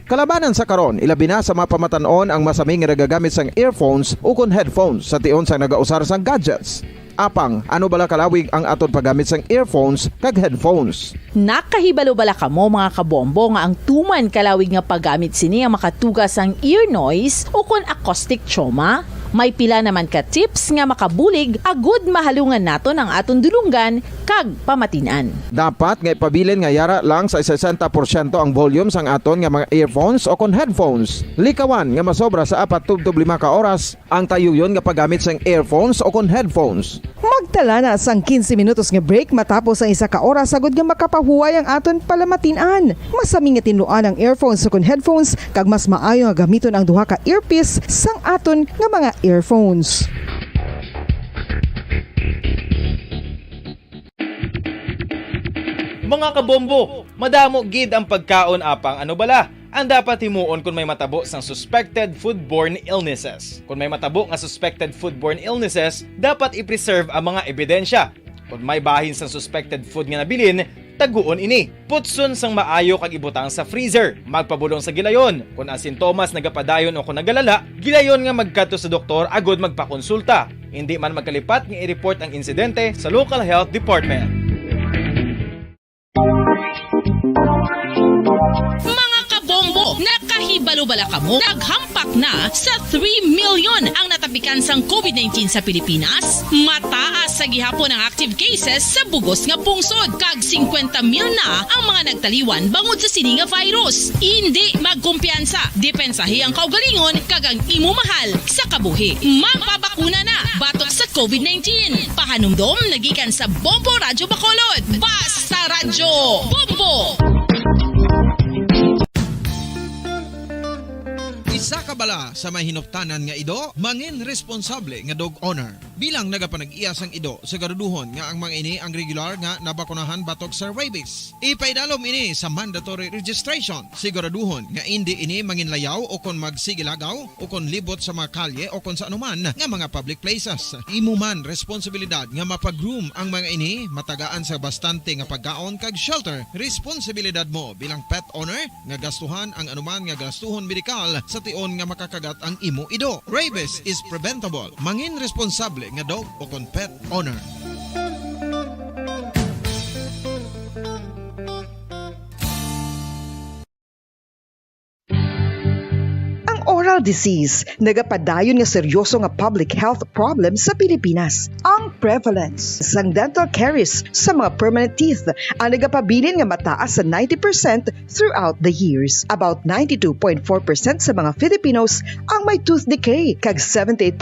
Kalabanan sa karon, ilabi na sa mga pamatanon ang masaming nga nagagamit sang earphones o kon headphones sa tion sang nagausar sang gadgets. Apang, ano bala kalawig ang aton paggamit sang earphones kag headphones?
Nakahibalo bala kamo mga kabombo nga ang tuman kalawig nga paggamit sini ang makatugas ang ear noise o kon acoustic trauma? May pila naman ka tips nga makabulig agud mahalungan naton ang aton dulungan kag pamatinan.
Dapat nga ipabilin nga yara lang sa 60% ang volume sang aton nga mga earphones o kon headphones. Likawan nga masobra sa 4-5 ka oras ang tayuyon nga paggamit sang earphones o kon headphones.
Magtala na sang 15 minutos nga break matapos ang isa ka oras agud nga makapahuway ang aton palamatinan. Masami nga tinluan ang earphones o kon headphones kag mas maayo nga gamiton ang duha ka earpiece sang aton nga mga earphones.
Mga kabombo, madamo gid ang pagkaon apang ano bala? Ang dapat himuon kung may matabo sang suspected foodborne illnesses. Kung may matabo nga suspected foodborne illnesses, dapat i-preserve ang mga ebidensya. Kung may bahin sang suspected food nga nabilin, taguon ini. Putson sang maayo kag ibutang sa freezer. Magpabulong sa gilayon. Kung ang sintomas nagapadayon o kung nagalala, gilayon nga magkadto sa doktor agud magpakonsulta. Hindi man magkalipat nga i-report ang insidente sa local health department.
Mga kabombo, nakahibalo-bala ka mo? Naghampak na sa 3 million ang natapikan sang COVID-19 sa Pilipinas. Mataas sa gihapon ang active cases sa bugos nga pungsod. Kag 50 mil na ang mga nagtaliwan bangod sa sini nga virus. Hindi magkumpiyansa. Depensahi ang kaugalingon kag ang imo mahal sa kabuhi. Magpabakuna na batok sa COVID-19. Pahanumdom nagikan sa Bombo Radyo Bacolod. Basta Radyo Bombo!
Isa ka bala sa may hinuptanan nga ido, mangin responsable nga dog owner. Bilang nagapanag-iyas ang ido, siguraduhon nga ang mga ini ang regular nga nabakunahan batok sa rabies. Ipaidalom ini sa mandatory registration. Siguraduhon nga hindi ini manginlayaw o kon magsigilagaw o kon libot sa mga kalye o kon sa anuman nga mga public places. Imo man responsibilidad nga mapag-groom ang mga ini, matagaan sa bastante nga pagkaon kag shelter. Responsibilidad mo bilang pet owner nga gastuhan ang anuman nga gastuhon medikal sa tion nga makakagat ang imo ido. Rabies is preventable. Mangin responsable nga dog o kon pet owner.
Oral disease, nagapadayon nga seryoso nga public health problem sa Pilipinas. Ang prevalence sang dental caries sa mga permanent teeth ang nagapabilin nga mataas sa 90% throughout the years. About 92.4% sa mga Filipinos ang may tooth decay, kag 78%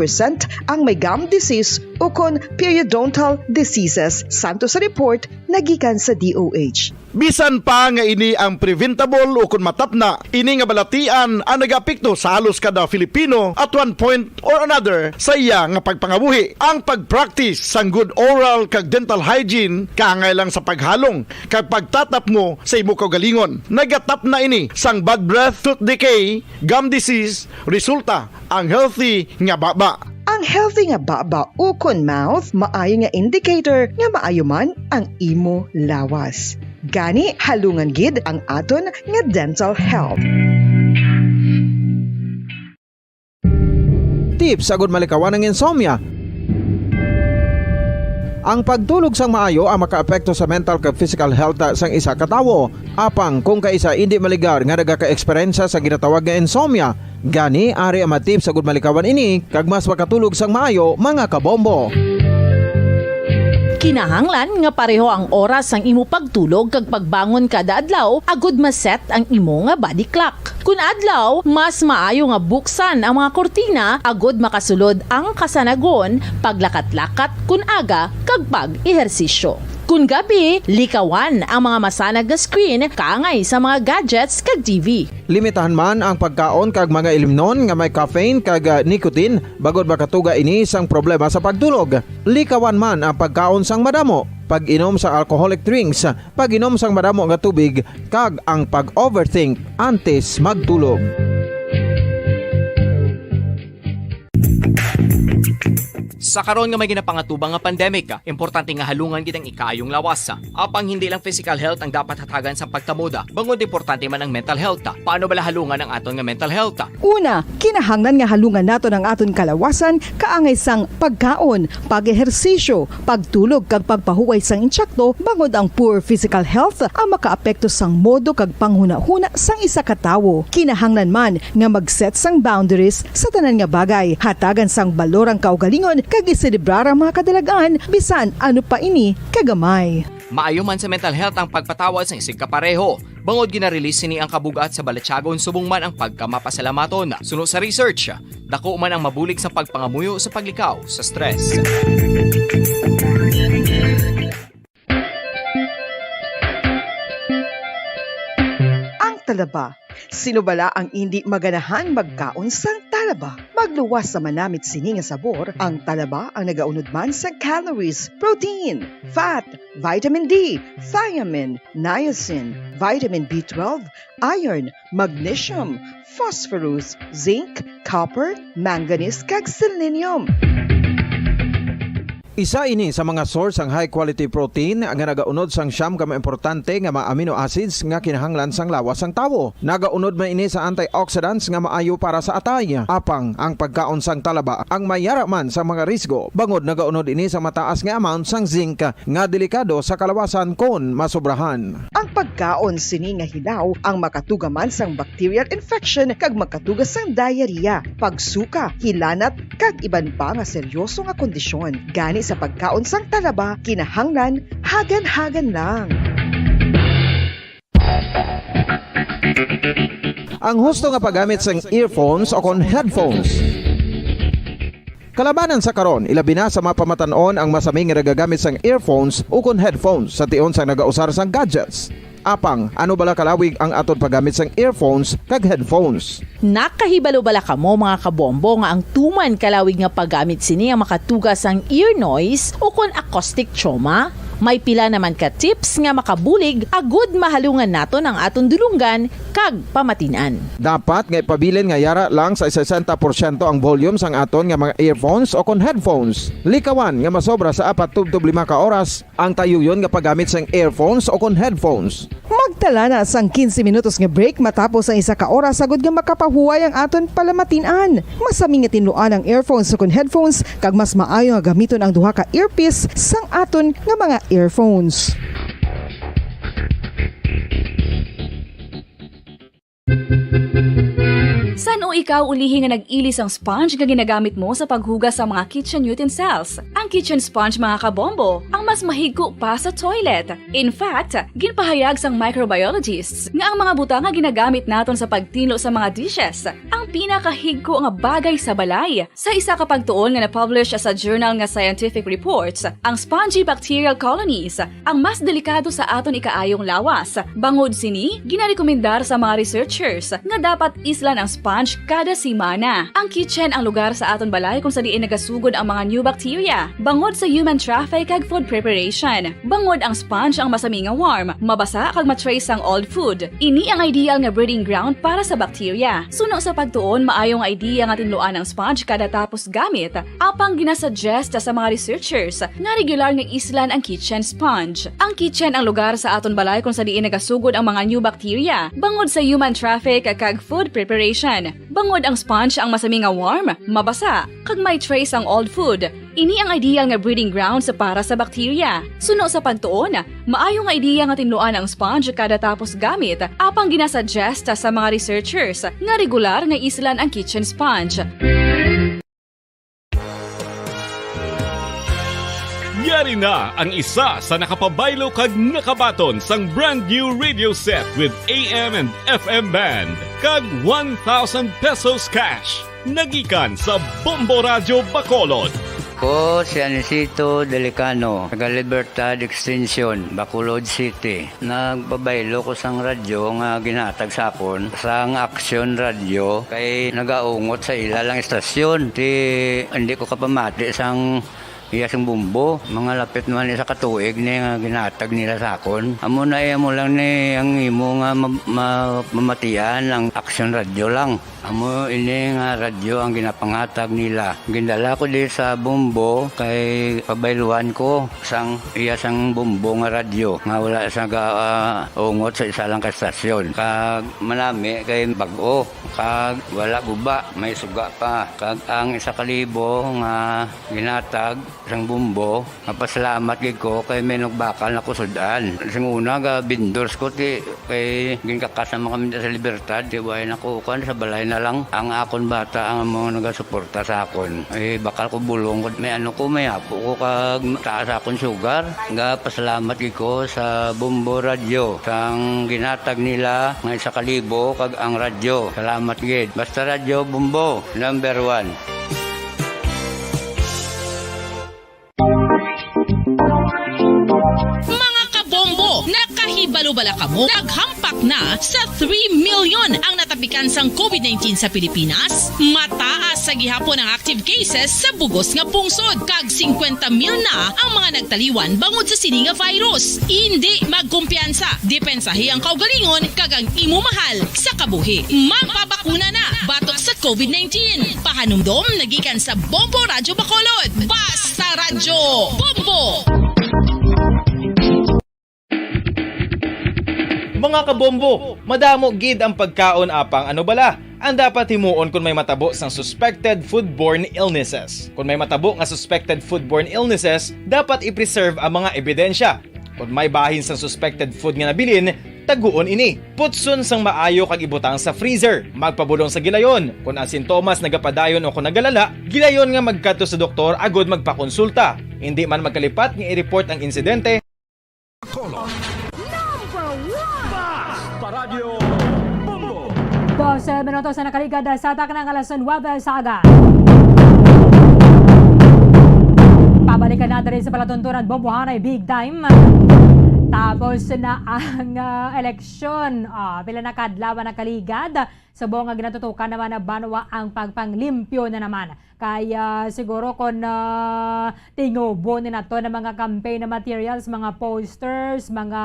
ang may gum disease o kon periodontal diseases. Santo sa report nagikan sa DOH.
Bisan pa nga ini ang preventable o kung matapna, ini nga balatian ang nag-apekto sa halos kada Filipino at one point or another sa iya nga pagpangabuhi. Ang pag-practice sang good oral kag dental hygiene kaangay lang sa paghalong kag pagtatap mo sa imo kaugalingon. Nagatap na ini sang bad breath, tooth decay, gum disease, resulta ang healthy nga baba.
Ang healthy nga baba o kon mouth, maayo nga indicator nga maayo man ang imo lawas. Gani halungan gid ang aton nga dental health.
Tips agud malikawan ng insomnia. Ang pagtulog sang maayo ang makaapekto sa mental kag physical health sang isa ka tawo. Apang kung kaisa hindi maligar nga nagaka-eksperyensya sa ginatawag nga insomnia, gani ari ang tips agud malikawan ini kag mas makatulog sang maayo mga kabombo.
Kinahanglan nga pareho ang oras ang imo pagtulog kag pagbangon kada adlaw agud maset ang imo nga body clock. Kun adlaw, mas maayo nga buksan ang mga kortina agud makasulod ang kasanagon, paglakat-lakat kun aga kag pag-ehersisyo. Kun gabi, likawan ang mga masanag nga screen kaangay sa mga gadgets kag TV.
Limitahan man ang pagkaon kag mga ilimnon nga may caffeine kag nicotine bagod makatuga ini sang problema sa pagtulog. Likawan man ang pagkaon sang madamo, pag-inom sa alcoholic drinks, pag-inom sang madamo nga tubig kag ang pag-overthink antes magtulog.
Sa karon nga may ginapangatubang nga pandemic, importante nga halungan gid ang ikaayong lawas. Apang hindi lang physical health ang dapat hatagan sa pagtamuda, bangod importante man ang mental health. Paano bala halungan ang aton nga mental health?
Una, kinahanglan nga halungan nato ang aton kalawasan kaangay sang pagkaon, pag-ehersisyo, pagtulog kag pagpahuway sang insyakto bangod ang poor physical health ang makaapekto sang modo kag panghuna-huna sang isa ka tawo. Kinahanglan man nga mag-set sang boundaries sa tanan nga bagay, hatagan sang balorang kaugalingon kag iselebrar ang mga kadalagaan bisan ano pa ini kagamay.
Maayo man sa mental health ang pagpatawad sa isig kapareho. Bangod gina-release ni ang kabugat sa Balatsyagon subong man ang pagkamapasalamaton. Sunod sa research, dako man ang mabulig sa pagpangamuyo sa paglikaw sa stress.
Ang talaba. Sino bala ang hindi maganahan magkaon sang talaba? Magluwas sa manamit sini nga sabor, ang talaba ang nagaunod man sa calories, protein, fat, vitamin D, thiamine, niacin, vitamin B12, iron, magnesium, phosphorus, zinc, copper, manganese kag selenium.
Isa ini sa mga source ang high quality protein nga nagaunod sang siyam ka importante nga mga amino acids nga kinahanglan sang lawas sang tawo. Nagaunod man ini sa antioxidants nga maayo para sa atay. Apang ang pagkaon sang talaba ang mayara man sa mga risgo. Bangod nagaunod ini sa mataas nga amount sang zinc nga delikado sa kalawasan kon masobrahan.
Ang pagkaon sini nga hilaw ang makatugaman sang bacterial infection kag makatugas sang diarrhea, pagsuka, hilanat kag iban pa nga seryoso nga kondisyon. Gani sa pagkaon sang talaba, kinahanglan hagan-hagan lang.
Ang husto nga paggamit sang earphones o kon headphones. Kalabanan sa karon, ilabi na sa mga pamatanon ang masaming nga nagagamit sang earphones o kon headphones sa tion sang nagausar sang gadgets. Apang, ano bala kalawig ang aton paggamit sang earphones kag headphones?
Nakahibalo bala kamo mga kabombo nga ang tuman kalawig nga paggamit sini ang makatugas ang ear noise o kon acoustic trauma? May pila naman ka tips nga makabulig agud mahalungan naton ang aton dulunggan kag pamatinan.
Dapat nga ipabilin nga yara lang sa 60% ang volume sang aton nga mga earphones o kon headphones. Likawan nga masobra sa 4-5 ka oras ang tayuyon nga paggamit sang earphones o kon headphones.
Magtala na sang 15 minutos nga break matapos ang 1 ka oras sagud nga makapahuway ang aton palamatinan. Masami nga tinluan ang earphones o kon headphones kag mas maayo nga gamiton ang duha ka earpiece sang aton nga mga earphones.
San o ikaw ulihi nga nag-ilis ang sponge nga ginagamit mo sa paghugas sa mga kitchen utensils? Ang kitchen sponge mga kabombo, ang mas mahigko pa sa toilet. In fact, ginpahayag sang microbiologists nga ang mga butang nga ginagamit naton sa pagtinlo sa mga dishes ang pinakahigko nga bagay sa balay. Sa isa ka pagtuon nga na-publish sa journal nga Scientific Reports, ang spongy bacterial colonies ang mas delikado sa aton ikaayong lawas. Bangod sini, ginarekomendar sa mga researchers nga dapat islan ang sponge kada semana. Ang kitchen ang lugar sa aton balay kung sa diin nagasugod ang mga new bacteria. Bangod sa human traffic kag food preparation. Bangod ang sponge ang masami nga warm, mabasa kag matrace ang old food. Ini ang ideal nga breeding ground para sa bacteria. Suno sa pagtuon, maayong idea nga tinluan ang sponge kada tapos gamit. Apang ginasuggest sa mga researchers nga regular nga islan ang kitchen sponge. Ang kitchen ang lugar sa aton balay kung sa diin nagasugod ang mga new bacteria. Bangod sa human traffic kag food preparation. Bangod ang sponge ang masami nga warm, mabasa, kag may trace ang old food. Ini ang ideal nga breeding ground sa para sa bacteria. Suno sa pagtuon, maayo nga idea nga tinluan ang sponge kada tapos gamit, apang ginasuggest sa mga researchers nga regular nga islan ang kitchen sponge.
Yari na ang isa sa nakapabaylo kag nakabaton sang brand new radio set with AM and FM band kag 1,000 pesos cash. Nagikan sa Bombo Radio Bacolod.
Ko si Anisito Delicano, taga Libertad Extension, Bacolod City. Nagbabaylo ko sang radyo nga ginatag sapon sang Action Radio kay nagaungot sa ilalang estasyon. Hindi ko kapamati sang iyasang bumbo, mga lapit naman sa katuig ni nga ginatag nila sa akon. Amo na mo lang ni ang imo nga mamatian ang Action Radio lang. Amo ini nga radyo ang ginapangatag nila. Gindala ko di sa bumbo kay pabayluan ko sang iyasang bumbo nga radyo nga wala sa ungot sa isa lang ka stasyon. Kag manami kay bag-o, kag wala guba, may suga pa. Kag ang 1,000 nga ginatag sang bumbo, mapasalamat gid ko kay may nagbakal na kusudan. Sing una ga vendors ko ti kay ginkakasama kami sa Libertad, di way nako kan sa balay na lang ang akon bata ang mga nagasuporta sa akon. Ay bakal ko bulong ko may ano ko may apo ko kag taas akon sugar. Nga pasalamat gid ko sa Bombo Radio sang ginatag nila nga 1,000 kag ang radyo. Salamat gid. Basta Radio Bombo number 1.
Mga kabombo, nakahibalo bala kamo? Naghampak na sa 3 million ang natapikan sang COVID-19 sa Pilipinas. Mataas sa gihapon ang active cases sa bugos nga pungsod. Kag 50 mil na ang mga nagtaliwan bangod sa sini nga virus. Hindi magkumpiyansa. Depensahi ang kaugalingon kag ang imo mahal sa kabuhi. Magpabakuna na batok sa COVID-19. Pahanumdom nagikan sa Bombo Radyo Bacolod. Basta Radyo Bombo!
Mga kabombo, madamo gid ang pagkaon apang ano bala. Ang dapat himuon kung may matabo sang suspected foodborne illnesses. Kung may matabo nga suspected foodborne illnesses, dapat i-preserve ang mga ebidensya. Kung may bahin sang suspected food nga nabilin, taguon ini. Putson sang maayo kag ibutang sa freezer. Magpabulong sa gilayon. Kung ang sintomas nagapadayon o kung nagalala, gilayon nga magkadto sa doktor agud magpakonsulta. Hindi man magkalipat nga i-report ang insidente.
Paradyo Bombo!
12 minutos na nakaligad sa atak ng alas 9 sa aga. Pabalikan natin rin sa palatuntunan bombohanay big time. Tapos na ang eleksyon. Pila na kadlaw na kaligad. Sa buong ginatutukan naman na banwa ang pagpanglimpyo na naman. Kaya siguro kung tingubo na to ng mga campaign na materials, mga posters, mga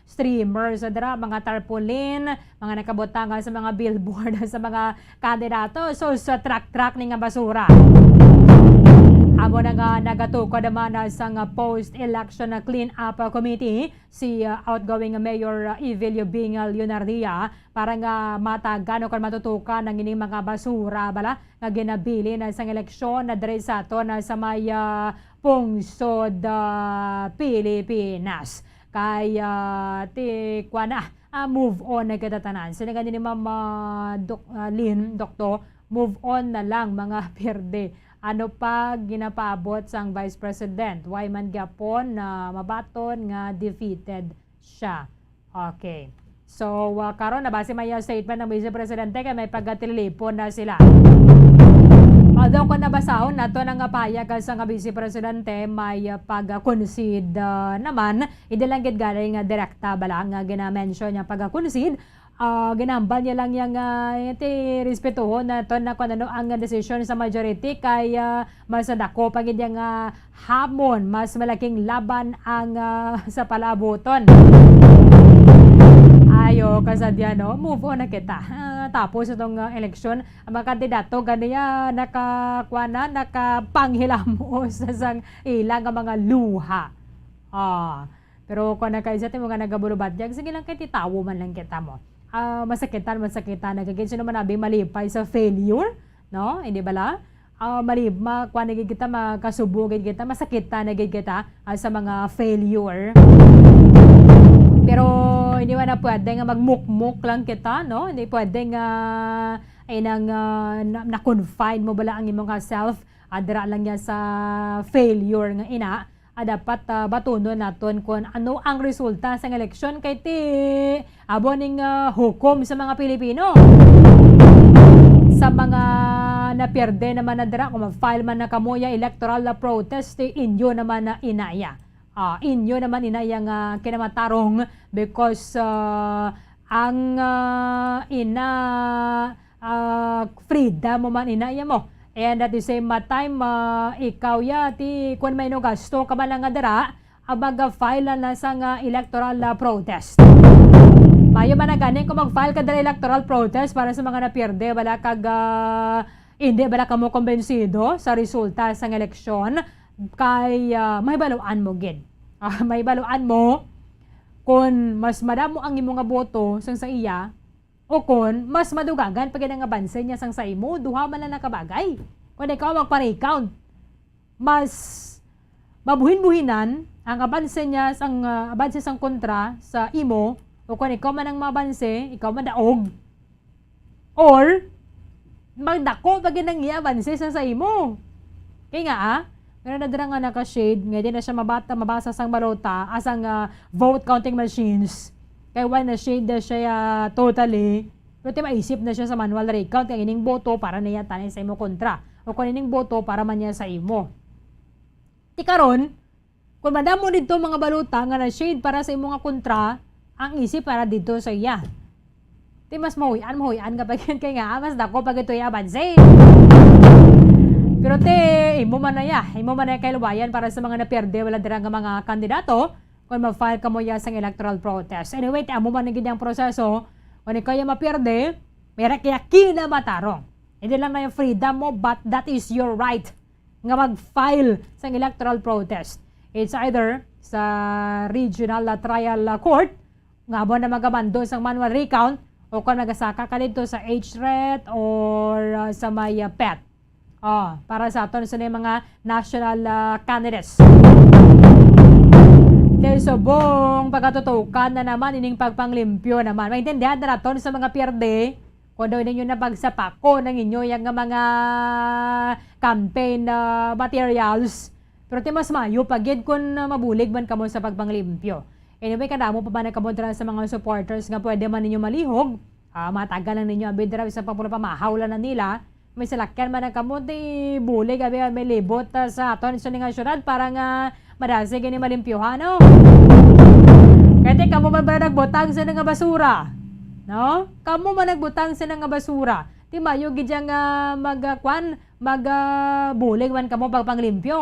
streamers, mga tarpaulin, mga nakabutangan sa mga billboard sa mga kandidato. So sa truck ni nga basura. Amo na nga nagatuko naman sa post-election clean-up committee si outgoing Mayor Evelio Bingal Leonardia para nga matagano kung matutukan ng ining mga basura bala nga ginabili na isang eleksyon na dire sa ato na sa may pungsod Pilipinas. Kaya tikwa na move on na kitatanan. Sila nga ni Ma'am Lynn, Doktor, move on na lang mga perde. Ano pa ginapaabot sang Vice President? Why man gyapon na mabaton nga defeated siya. Okay. So, karon na base may statement ng Vice Presidente kay may pagkatilipon na sila. Although kung nabasahon nato nang payag sa Vice Presidente may pag-concede naman, hindi lang gid galing nga direkta bala nga gina-mention niya pag-concede. Ginambal niya lang yung respetuhon na to na kung ano ang decision sa majority kaya mas dako pag yung hamon, mas malaking laban ang sa palabuton. Ayo kasadya no, move on na kita. Tapos itong eleksyon, ang mga kandidato ganiya nakapanghilamos sa ilang mga luha. Pero kung nakaisa tayo mga nagabulubat diyan, sige lang kay titawo man lang kita mo. Masakitan, nagagin naman nabi malipay sa failure, no? Hindi bala? Malibma, kung nagigit kita, makasubugin kita, masakitan nagigit kita sa mga failure. Pero hindi man na pwede nga magmukmuk lang kita, no? Hindi pwede nga na-confine mo bala ang imong self, adra lang yan sa failure nga ina. Dapat batunon naton kung ano ang resulta sa eleksyon kay ti aboning hukom sa mga Pilipino. Sa mga napierde naman na dira kung mag-file man na kamoya electoral protest, inyo naman na inaya. Inyo naman inaya nga kinamatarong because ang freedom mo man inaya mo. And at the same time, ikaw ti kung may no gasto ka man lang nga dara, mag-file na sa electoral protest. Mayo man na ganin kung mag-file ka dara electoral protest para sa mga napierde, bala kag hindi bala ka mo kumbensido sa resulta sa eleksyon, kay may baluan mo gid. May baluan mo kung mas madamo ang imong boto sang sa iya, o kung mas madugagan pag nga banse niya sang sa imo, duha man lang nakabagay. Kung ikaw magpa-recount, mas mabuhin-buhinan ang abanse niya sang abanse sang kontra sa imo, o kung ikaw man ang mabanse, ikaw man daog. Or magdako pag nang iabanse sang sa imo. Kaya nga pero nadira nga naka-shade, nga di na siya mabasa sang balota asang vote counting machines. Kaya why na shade na siya totally, pero maisip na siya sa manual recount kaya ining boto para niya tanay sa imo kontra. O kung ining boto para man niya sa imo. Ti karon, kung madamo dito mga baluta nga na shade para sa imo nga kontra, ang isip para dito sa iya. Ti mas mahuyan kapag yan kay nga, mas dako pag ito abanse. Pero imo man na kay lubayan para sa mga naperde wala dira nga mga kandidato kung ma-file ka mo ya sang electoral protest. Anyway, amo man na ang proseso, kung kaya maperde, may kaya kinamatarong. Hindi lang na yung freedom mo, but that is your right nga mag-file sa electoral protest. It's either sa regional trial court, nga ba na magamando sa manual recount, o kung nagasaka ka dito sa HRET or sa may PET. Para sa aton sa mga national candidates. Dahil subong pagkatutukan na naman ining pagpanglimpyo naman. Maintindihan na naton sa mga pierde kung daw ninyo na pagsapako ng inyo yung mga campaign materials. Pero mas mayo pagid kung mabulig man kamo sa pagpanglimpyo. Anyway, kadamo pa ba na kamo sa mga supporters nga pwede man ninyo malihog. Matagal lang ninyo abidra sa pamahaw lang na nila. May salakyan man na kamo di bulig abi may libot sa aton sa nga syudad para nga madasig ni malimpyohan, no? Kaya kamo man ba nagbutang sa nga basura? No? Kamo man nagbutang sa nga basura. Di mayo gid nga magbulig man kamo pagpanglimpyo.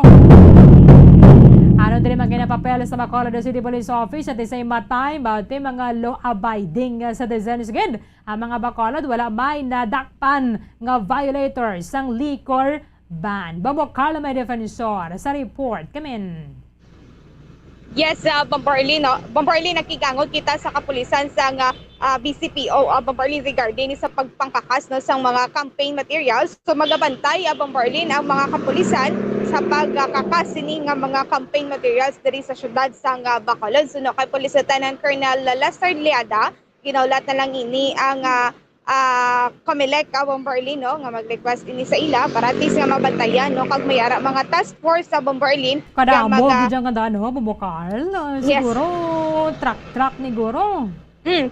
Ano din mga papel sa Bacolod City Police Office at the same time, bawati mga law-abiding citizens gid. Ang mga Bacolod wala may nadakpan nga violators sang liquor ban. Bamo Carla may defensor sa report. Kamin.
Yes, Bombarli, no? Bombarli, nakigangot kita sa kapulisan sa BCPO, Bombarli, regarding sa pagpangkakas no, sa mga campaign materials. So magabantay, Bombarli, ang mga kapulisan sa pagkakas ng mga campaign materials diri sa syudad sa Bacolod. So no, kay Police Lieutenant Colonel Lester Liada, ginaulat na lang ini ang Comelec Bombarli, no, nga mag-request ini sa ila para at least nga mabantayan no kag mayara mga task force sa Bombarli
kada mo gidyan nga no bumukal siguro truck ni guro.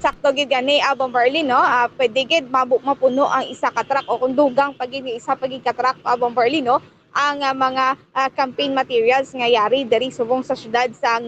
Sakto gid gani Bombarli, no, pwede gid mapuno ang isa ka truck o kung dugang pagig isa pagig ka truck Bombarli, no, ang mga campaign materials nga yari diri subong sa syudad sa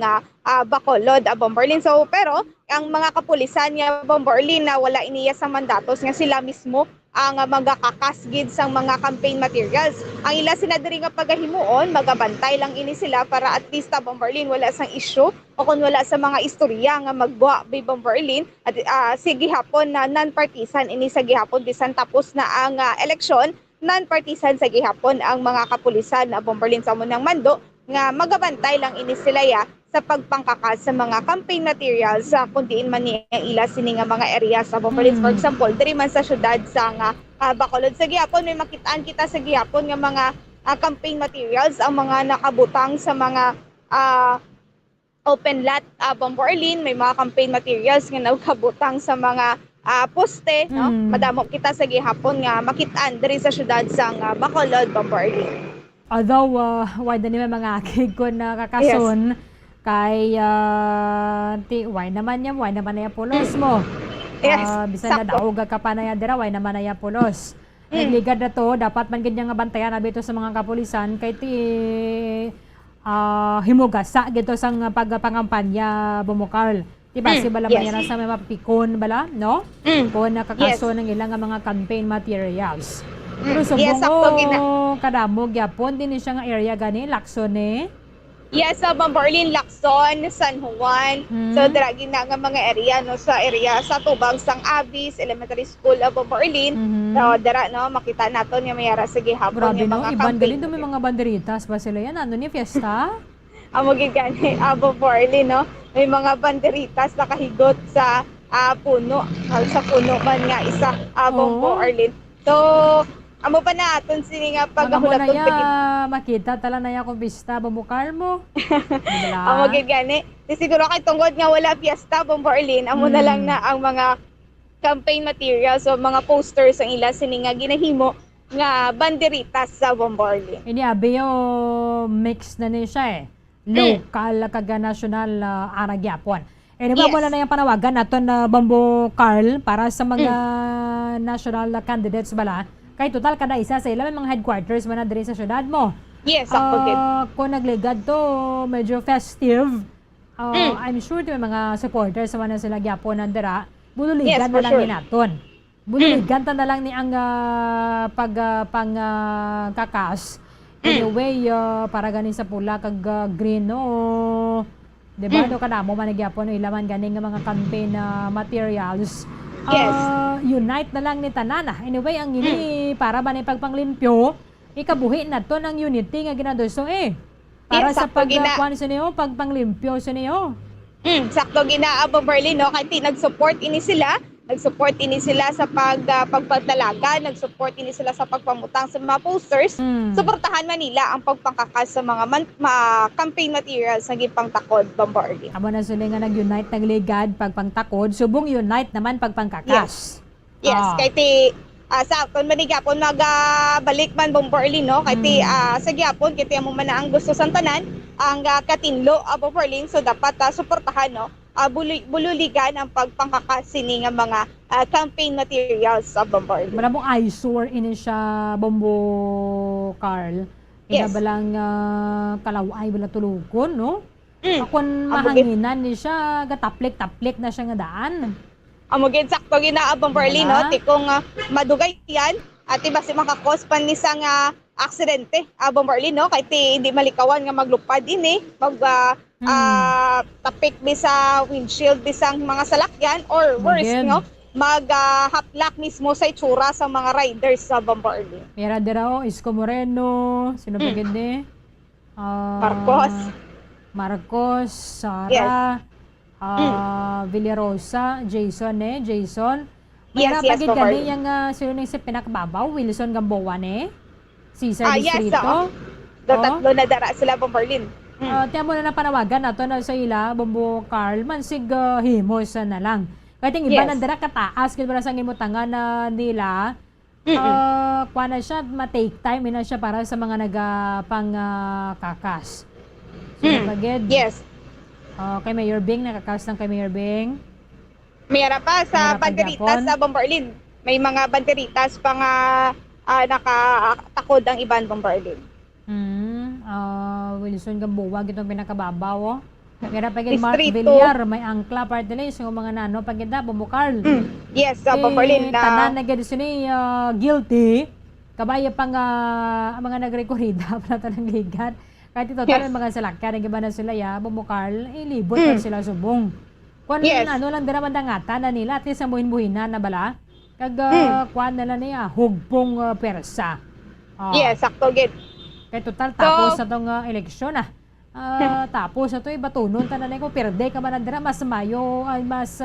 Bacolod, Bombarli. So pero ang mga kapulisan nga Bombarli na wala iniya sa mandatos nga sila mismo ang magakakasgid sang mga campaign materials. Ang ila sila diri nga pagahimuon, magabantay lang ini sila para at least Bombarli wala sang issue o kung wala sa mga istorya nga magbuwa by Bombarli at sige hapon na non-partisan ini sa gihapon bisan tapos na ang eleksyon, non-partisan sa gihapon ang mga kapulisan na Bombarli sa munang mando nga magabantay lang ini sila sa pagpangkakas sa mga campaign materials sa kundiin man niya ila sini nga mga area sa Bombarli. For example, diri man sa syudad sa Bacolod sa gihapon may makitaan kita sa gihapon nga mga campaign materials ang mga nakabutang sa mga open lot Bombarli, may mga campaign materials nga nakabutang sa mga poste, no? Madamo kita sa gihapon nga makitaan diri sa syudad sa Bacolod, Bombarli.
Although why na naman mga akig ko na kakason kay why naman na yung pulos mo. Bisan na daog ka pa na yan dira, why naman na yung pulos. Nagligad na to, dapat man ganyan nga bantayan abito sa mga kapulisan kay himugasa gito sang pagpangampanya bumukal. Diba si bala man yan sa may mapikon bala, no? Kung nakakaso ng ilang mga campaign materials. Pero subong kadamo gyapon din siya nga area gani Lacson eh.
Yes, Bombarli, Lacson, San Juan. So dragi na nga mga area no sa area sa tubang sang Abis Elementary School Bombarli. So dara no makita naton nga mayara sa gihapon nga mga
iban galin may mga banderitas ba sila yan ano ni fiesta?
Amo gid gani Bombarli, no. May mga banderitas nakahigot sa puno, sa puno man nga isa Bombarli. So amo pa na aton sini nga paghulaton
makita tala na ya kung pista bumukal mo.
Amo gid gani. Siguro kay tungod nga wala fiesta Bombarli, amo na lang na ang mga campaign materials o mga posters ang ila sini nga ginahimo nga banderitas sa Bombarli.
Ini abi yo mix na ni siya local kag national aragyapon. Wala na yung panawagan naton na Bambo Carl para sa mga national candidates bala. Kay total kada isa sa ila may mga headquarters man na diri sa syudad mo.
Yes, sakto gid.
Kung nagligad to medyo festive, I'm sure may mga supporters sa na sila gyapon nandira. Bululigan
Yes,
na
for
lang
sure.
ni naton. Bululigan ta na lang ni ang kakas. Anyway, para ganin sa pula kag green no. Diba? Do kanamo man nagyapon no ilaman ganing nga mga campaign materials.
Yes.
Unite na lang ni tanana. Anyway, ang ini para ba ni pagpanglimpyo, ikabuhi na to ng unity nga ginaduso para
Yes,
sa
sakto gina.
pagkuan sa niyo, pagpanglimpyo sa niyo.
Sakto gina Berlin no kay nag-support ini sila sa pagpagdalaga, nag-support ini sila sa pagpamutang sa mga posters. Suportahan man nila ang pagpangkakas sa mga campaign materials na gipangtakod Berlin.
Amo na sila nga nag-unite nagligad pagpangtakod, subong unite naman pagpangkakas.
Yes, kay ti sa akton manigapon magabalik man Berlin no kay ti sa gyapon kay ti amo man na ang gusto sang tanan ang katinlo Berlin, so dapat suportahan no bululigan ang pagpangkakasini nga mga campaign materials sa Berlin.
Wala mong eyesore ini siya Bombo Carl.
Yes.
Balang kalaway wala tulugon no. Akon mahanginan ni siya gataplik-taplik na siya nga daan.
Amugin sakto gina Berlin no ti kung madugay yan at iba si makakos pan ni sang aksidente Berlin no kay ti hindi malikawan nga maglupad ini tapik bisa windshield bisang mga salakyan or worse no haplak mismo sa itsura sa mga riders sa Berlin.
Mira dira Isko Moreno, sino pa gindi? Marcos, Sara, Villarosa, Jason. Mayroon
Yes,
pagid gani yung sino na sa pinakababaw, Wilson Gamboa Cesar Distrito.
Tatlo na dara sila Berlin.
Tiyan mo na panawagan nato na sa ila, Bombo Carl, mansig himos na lang. Kahit yung iba nandara kataas, kaya para sa imutangan na nila, kuha na siya, ma-take time na siya para sa mga nagapang-kakas. So,
yes.
Kay Mayor Bing, nakakas ng kay Mayor Bing.
Mayroon pa sa banderitas sa Berlin. May mga banderitas pa nga nakatakod ang iban Berlin.
Wilson Gamboa, itong pinakababaw. Mayroon pa Mark
Distrito.
Villar, may angkla party list, yung mga nano, pagkita, Bombo Carl.
Yes, sa Berlin na
tanan na gadi sila guilty. Kabaya pang mga nagrekorida para tanang ligat. Kahit ito, mga salakyan, nag-iba na sila, Bombo Carl, libot pa sila subong. Kung ano lang dira mandangata na nila, at least buhin-buhin na bala, kag kuan nila niya, hugpong persa.
Yes, sakto gid.
Kaya total, tapos sa itong eleksyon tapos na ito, batunon, tanan ko, perde ka man dira, mas mayo, ay mas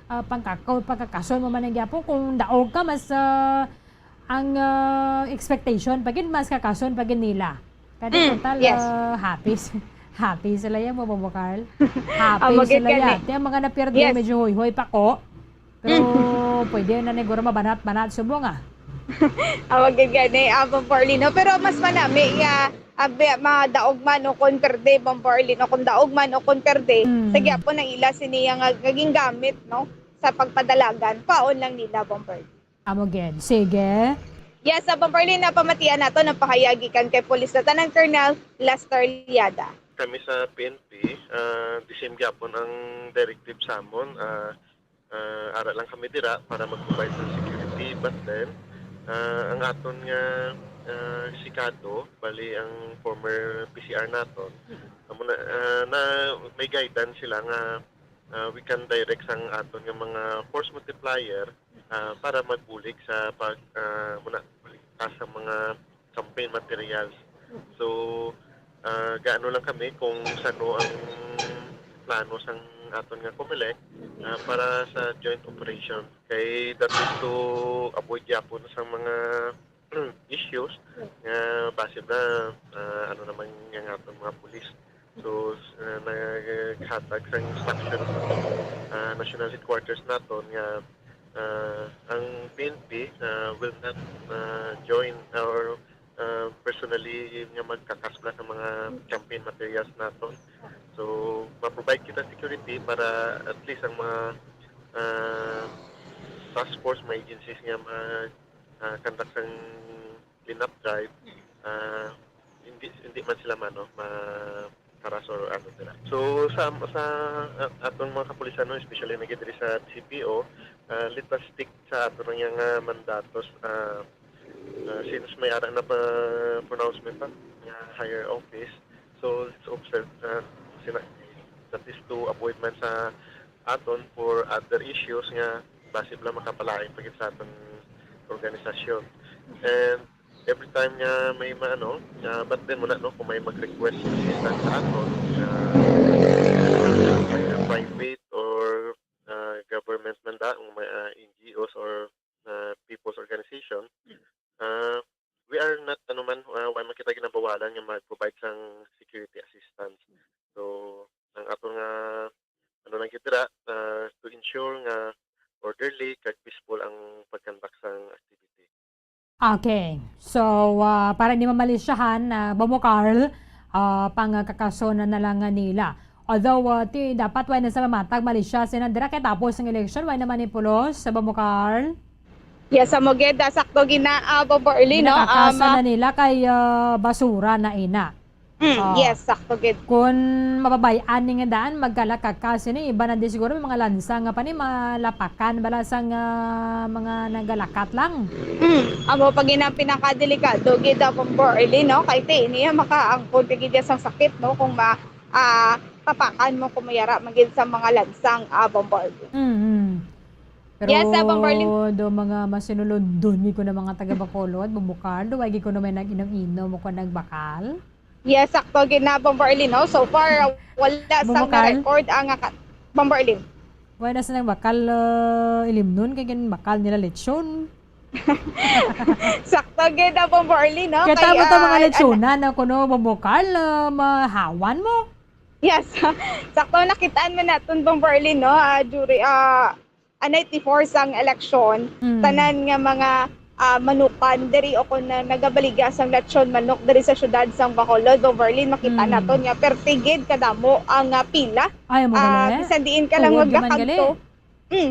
pagkakason mo man ang gyapon, kung daog ka, mas ang expectation, pagin mas kakason, pagin nila. Kaya total, happy sila yan, Bombo Carl. Happy sila yan. Yung mga napirde, medyo hoy-hoy pa ko. Pero pwede na neguro mabanat-banat subong
Awagin gani Berlin. Pero mas manami madaog man o kon perde Berlin o kung daog man o kon perde. Sige po na ila siniya nga naging gamit no sa pagpadalagan. Paon lang nila Berlin.
Amoged. Sige.
Yes, sa Berlin na pamatian nato ng pahayagikan kay Police Lieutenant Colonel Lester Liada.
Kami sa PNP, the same gapon ang directive sa amon. Ara lang kami dira para mag-provide ng security, but then ang aton nga sikado, bali ang former PCR naton, na may guidance sila nga we can direct sang aton nga mga force multiplier para magbulig sa sa mga campaign materials. So gaano lang kami kung sano ang plano sang aton nga COMELEC para sa joint operation. Kay that is to avoid yapon sa mga issues nga base na ano naman yung aton mga pulis. So naghatag sa instruction national headquarters naton nga ang PNP will not join or personally nga magkakasla ng mga campaign materials naton. So ma-provide kita security para at least ang mga task force, mga agencies nga conduct ang clean-up drive, hindi man sila karas or ano dira. So sa aton mga kapulisan, no, especially na diri sa CPO, let us stick sa aton nga mandatos since may ara na pa pronouncement pa nga higher office. So let's observe that is to avoid man sa aton for other issues nga base lang makapalain pagit sa aton organisasyon. And every time nga may but then muna no, kung may mag-request assistance sa aton private or government man may NGOs or people's organization, we are not why makita ginabawalan nga mag-provide sang security assistance. So ang aton nga lang kitira to ensure nga orderly kag peaceful ang pagkandak sang activity.
Okay. So, para hindi mamalisyahan, Bomo Carl, pang kakasona na lang nila. Although, dapat wala na sa mamatag, malisya, sinandira kaya tapos ng election, wala na manipulos sa Bomo Carl.
Yes, sa Mogeda, sakto Bobo Early, no?
Nakakasa na nila kay basura na ina.
Yes, sakto gid.
Kung mababayaan ni nga daan, magkalakakasi ni iba na di siguro may mga lansa nga pa ni malapakan, balasang mga nagalakat lang.
Amo pag pinakadelikado gid Bobo Early, no? Kay niya makaangkon gid sang sakit, no? Kung tapakan mo kumayara magid sa mga lansang Bobo Early.
Pero
yes, Bombarlin.
do mga masinulod doon ko na mga taga Bacolod, bumukal, do wagi ko na may nag-inom mo ko nagbakal.
Yes, sakto gid na Bombarlin, no? So far wala sang record ang Bombarlin.
Wala sa nagbakal ilimnon kay gan bakal nila lechon.
Sakto gid na Bombarlin, no?
Kaya tamo ta mga lechonan na kuno bumukal mahawan mo.
Yes. Sakto nakitaan mo naton Bombarlin, no? During 94 sang eleksyon, tanan nga mga manukan diri o kun nagabaliga sang lechon manok diri sa syudad sang Bacolod, Berlin, makita naton nga pertigid kadamo ang pila.
Ay mo
bisan diin ka lang maglakanto.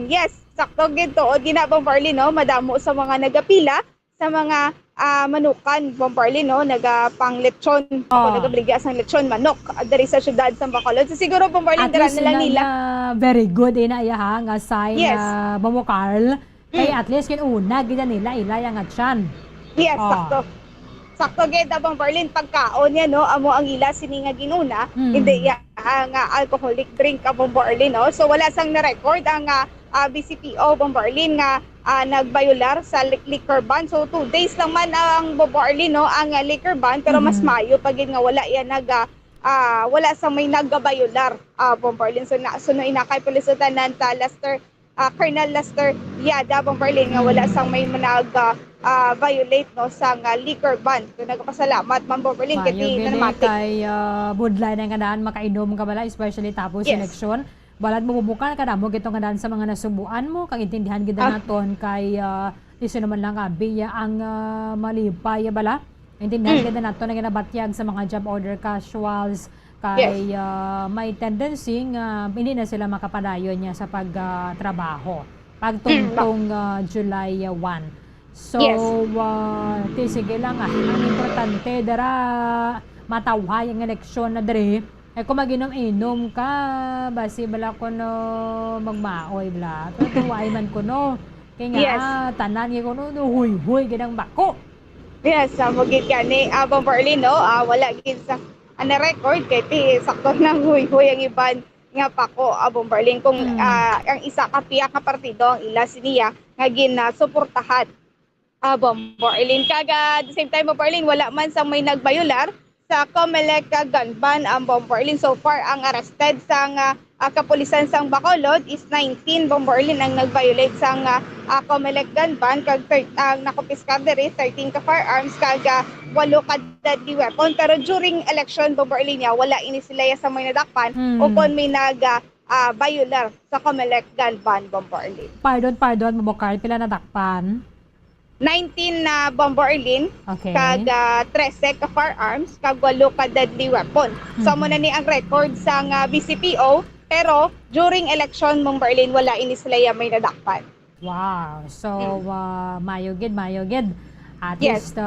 Yes, sakto gid to gina Berlin, no, madamo sa mga nagapila sa mga manukan Berlin, no, nagapang lechon o nagabaliga sang lechon manok diri sa syudad sang Bacolod. So siguro Berlin dira na lang nila.
Very good na iya nga sign Bomo Carl. Kay at least una gid nila ilaya nga tiyan.
Yes, sakto. Sakto gid abang Berlin pagkaon niya, no, amo ang ila sini nga ginuna, hindi nga alcoholic drink abang Berlin, no. So wala sang na-record ang BCPO Berlin nga nagbayular sa liquor ban. So 2 days lang man ang Berlin, no, ang liquor ban, pero mas mayo pag nga wala yan wala sang may nagbayular Berlin. So inakay pulisutan nanta Lester Colonel Lester Yada Berlin nga wala sang may violate, no, sang liquor ban. So nagpasalamat man Berlin kay
namatik kay budlay na nga daan makainom ka bala, especially tapos election. Balad mo bubukan kada mo gitong nga daan sa mga nasubuan mo kang intindihan gid naton kay iso naman lang biya ang malipay bala. Intindihan gid naton nga nabatyag sa mga job order casuals kay may tendency nga hindi na sila makapadayon niya sa pagtrabaho pagtungtong July 1. So sige lang ang importante dara matawhay ang eleksyon na diri ay kung maginom-inom ka basi bala ko no magmaoy bala tuway man ko no kay nga tanan gi ko no huy gidang bako.
Yes, mo gid kani Berlin, no, wala gid sa record kay sakto nang huy-huy ang iban nga pako Berlin kung ang isa ka piya ka partido ang ila siniya nga ginasuportahan Berlin kaga the same time Berlin wala man sang may nagbayular sa COMELEC gun ban Berlin. So far ang arrested sang kapulisan sang Bacolod is 19 Berlin ang nagviolate sang COMELEC gun ban kag nakupiskar diri 13 ka firearms kag 8 ka deadly weapon. Pero during election Berlin niya wala ini sila sa may nadakpan o kon may violar sa COMELEC gun ban Berlin.
Pardon mo Bokar, pila nadakpan?
19 na Berlin, kag 13 ka firearms, kag 8 ka deadly weapon. So mo na ni ang record sang BCPO, pero during election Berlin wala ini sila may nadakpan.
Wow. So mayo gid. At
Yes.
least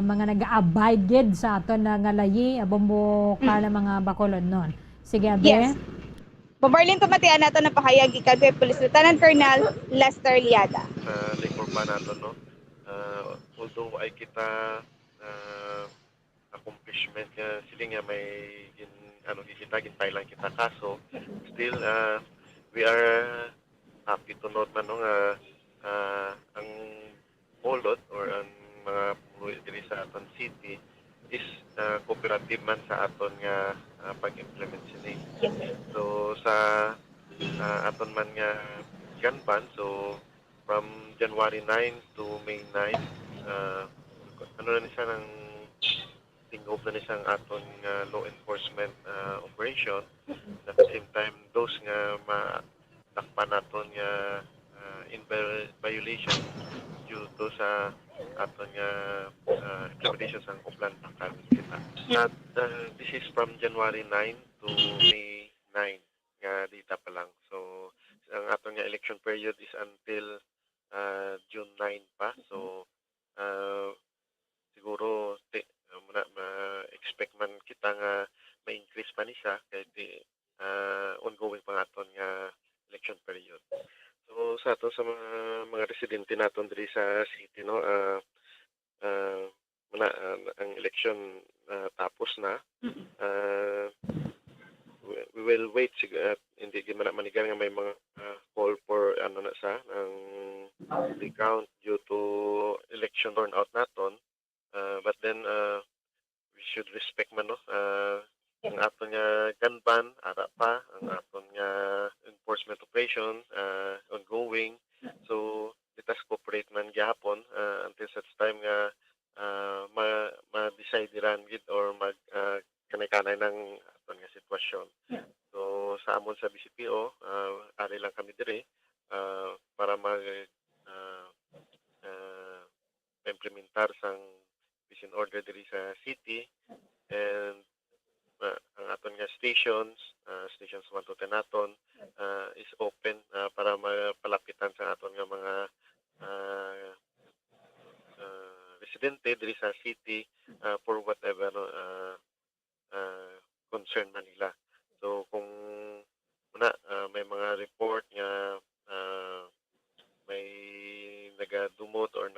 mga nag-abide gid sa aton na ngalayi Bombo Carl mga Bacolod noon. Sige, Abe.
Yes. Bombarlin, tumatian nato na pahayag ikan kay Police Lieutenant Colonel Lester Liada.
Sa lingkod pa nato, no? Although ay kita accomplishment nga sila nga may ginpailan kita kaso, still we are happy to note man no nga ang Bacolod or ang mga puno diri sa aton city is cooperative man sa aton nga pag-implement sini. So sa aton man nga Ganban, so from January 9 to May 9, ano na siya ng tingog na niya ang aton law enforcement operation. At the same time, those nga matakpan naton nga in violation due to sa aton nga implementation sa uplan pakal kita. At this is from January 9 to May 9 nga data pa lang. So ang aton nga election period is until June 9 pa. So siguro ma-expect man kita nga ma-increase pa ni siya kay ongoing pa aton nga election period. So sa ato sa mga residente naton diri sa city, no, ang election tapos na. We will wait hindi man manigan nga may mga call for ano na sa ang recount due to election turnout naton. But then we should respect man, no, ang aton nga Ganban ara pa, ang aton nga enforcement operation ongoing. So let us cooperate man gyapon until such time nga ma-decide ran gid or mag kanay-kanay ng aton nga sitwasyon. So sa amon sa BCPO, ari lang kami diri para implementar sang vision order diri sa city, and ang aton nga stations 1 to 10 naton is open para mapalapitan sa aton nga mga residente diri sa city for whatever concern man nila. So kung may mga report nga may nagadumot or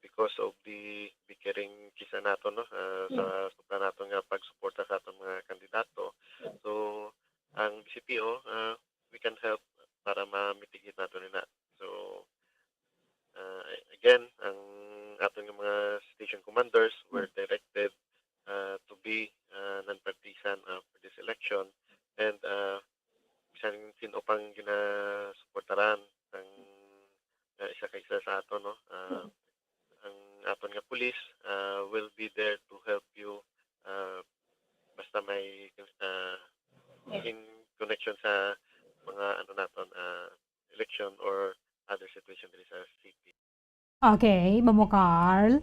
because of the bickering kisa nato, no, sa supla nato nga pagsuporta sa atong mga kandidato. So ang BCPO, we can help para ma-mitigate nato nila. So again, ang atong mga station commanders were directed to be non-partisan for this election, and sino pang ginasuportaran ang isa kaysa sa ato, no, ang aton nga police will be there to help you basta may in connection sa mga naton election or other situation diri sa city.
Okay, Mamo Carl.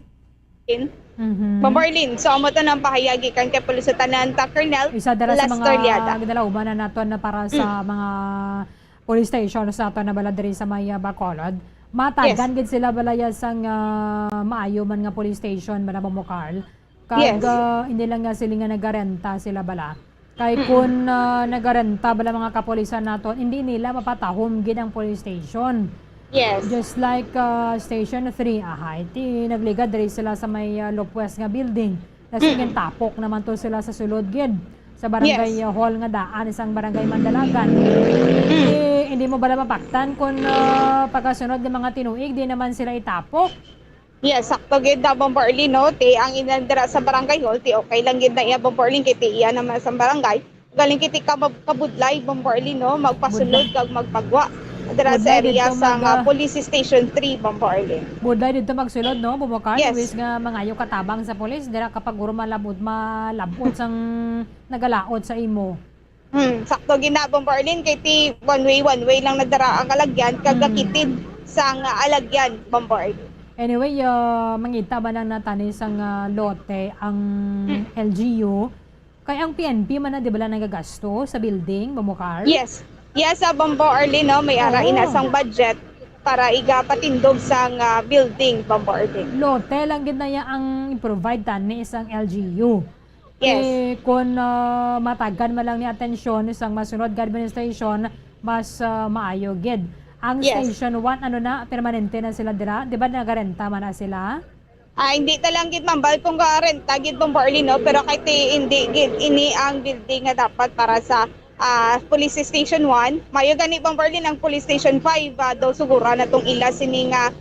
Bombarlin, so amo to nang pahayagi kan kay Police Lieutenant Colonel
Isa dala sa
Lester Liada.
mga gidalauban na naton na para sa mga police station sa aton na bala diri sa Maya Bacolod. Matagan gid sila balaya sang maayo man nga police station bala Mamo Carl. Kag hindi lang nga sila nga nagarenta sila bala. Kay kun nagarenta bala mga kapolisan naton, hindi nila mapatahom gid ang police station.
Yes.
Just like Station 3, ti nagligad diri sila sa may Lopwes nga building. Sige tapok naman to sila sa sulod gid sa barangay hall nga daan isang barangay Mandalagan. Hindi mo bala mapaktan kung pagkasunod ng mga tinuig di naman sila itapok.
Yes, sakto gid na Bombarlin, no, ti ang inandira sa barangay hall, ti okay lang gid na iya Bombarlin kay ti iya naman sa barangay. Galing kiti kabudlay Bombarlin, no, magpasulod kag magpagwa. Dira sa area sa Police Station 3, Bombarlin.
Budlay dito magsulod, no, Bumukar?
Yes.
Wis nga mangayo katabang sa polis, dira kapag uro malabot sang nagalaot sa imo.
Sakto gina Bombarlin kay ti one way lang nadara ang alagyan kag nakitid sa alagyan Bombarlin.
Anyway, mangita ba nang natanis ang lote ang LGU? Kaya ang PNP man na di ba lang nagagasto sa building, Bumukar?
Yes, Bombarlin, no, may ara inasang budget para igapatindog sa building bombarding.
Lote lang gid na ya ang provide tani isang LGU.
Yes.
Kung matagan man lang ni atensyon isang masunod nga administration, mas maayo gid. Ang
Yes.
Station 1 ano na permanente na sila dira, di ba nagarenta man na sila?
Hindi talang gid mambal kung renta gid bombarding no, pero kahit hindi gid ini ang building nga dapat para sa Police Station 1. Mayo gani bombarding ang Police Station 5 daw siguro na tong ila sini nga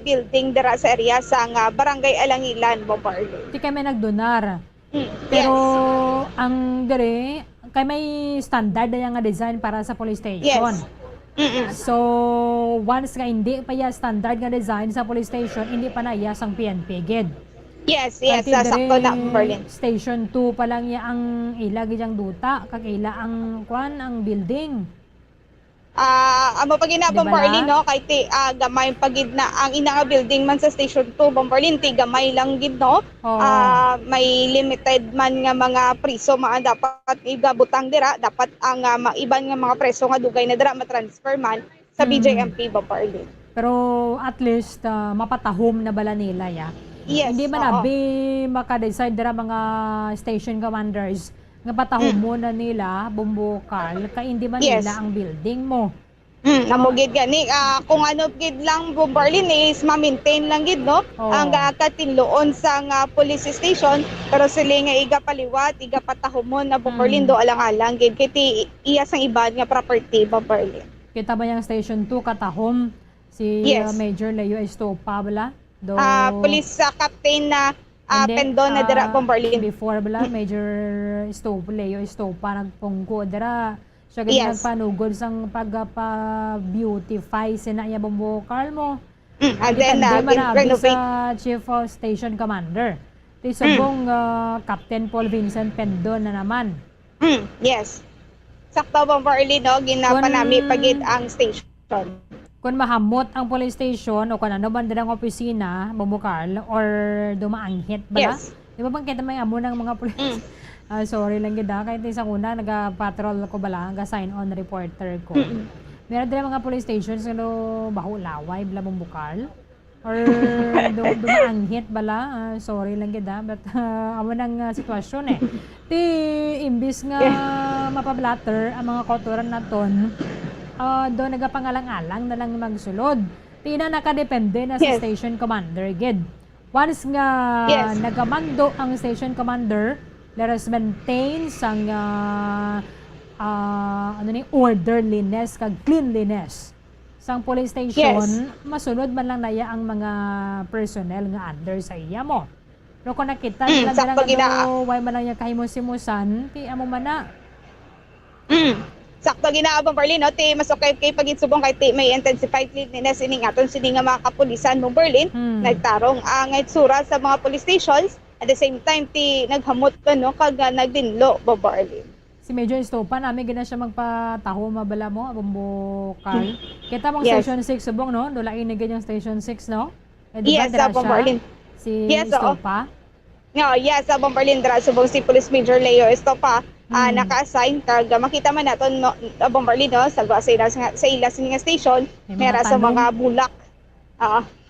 building dira sa area sa Barangay Alangilan bombarding.
Di kami nagdonar. Pero ang dire kay may standard na nga design para sa police station.
Yes.
So once nga hindi pa ya standard nga design sa police station, hindi pa na iya sang PNP gid.
Yes,
Kasi
sakto na
dire,
Berlin.
Station 2 pa lang ya ang ila giyang duta, kag ila ang ang building.
Amo pag ina
Di ba
Bombarlin
na?
no, kay gamay pagid na ang ina nga building man sa Station 2 Bombarlin ti gamay lang gid no. May limited man nga mga priso dapat igabutang dira, dapat ang maiban nga mga preso nga dugay na dira matransfer man sa BJMP Bombarlin.
Pero at least mapatahom na bala nila ya.
Yes,
Hindi man abi maka-decide dira mga station commanders nga patahom muna nila bumbukal kay hindi man
Yes.
nila ang building mo.
Amo gid gani kung ano gid lang Bombarlin is ma-maintain lang gid no ang katinloon sa police station, pero sila nga igapaliwat igapatahomon na Bombarlin do alang-alang gid kay iya sang iban nga property Bombarlin.
Kita ba yung station 2 katahom si
Yes.
Major Leo Estopa bala? Do
Police captain na
Hindi,
Pendo na dira Bombarlin.
Before bala, Major Leo Estopa nagpungko dira. Siya gid
Yes.
nagpanugod sang pagpa-beautify sinaya bumbukal mo.
And then
renovate
renovate.
sa Chief of Station Commander. Ti subong Captain Paul Vincent Pendo na naman.
Yes. Sakto Bombarlin no ginapanami pagid ang station.
Kung mahamot ang police station o kung ano man din ang opisina, bumukal, or dumaanghit ba?
Yes.
Di ba bang kita may amo ng mga police? Sorry lang gid kahit isang una, nag-patrol ko bala, nag-sign on reporter ko. Meron din mga police stations na bahulaway, bala bumukal. Or dumaanghit bala, sorry lang gid but amo ng sitwasyon eh. Ti imbis nga mapablatter ang mga kotoran naton, doon nagapangalang-alang na lang magsulod. Tina nakadepende na sa
Yes.
station commander gid. Once nga
Yes.
nagamando ang station commander, let us maintain sang orderliness kag cleanliness sang police station, masunod man lang naya ang mga personnel nga under sa iya mo. Pero kung nakita nila
sakto
lang why man lang yung kahimusimusan, ti amo man na.
Sakto ginaabang Berlin no ti mas okay kay pagitsubong kay ti may intensified cleanliness ini aton sini nga mga kapulisan mo Berlin nagtarong ang itsura sa mga police stations at the same time ti naghamot ka no kag nagdinlo bo Berlin.
Si Major Estopa namin gina siya magpataho mabala mo bumbukal. Kita mong
Yes.
station 6 subong no, dulain na yung station 6 no. Di ba
Yes,
dira
Abang Berlin.
Si
Yes, oo.
Estopa.
No, yes, sa Bombarlin dra subong si Police Major Leo Estopa naka-assign kag makita man naton no, Bombarlin no sa sa ila sini nga station
May mga
mera sa
tanom.
mga bulak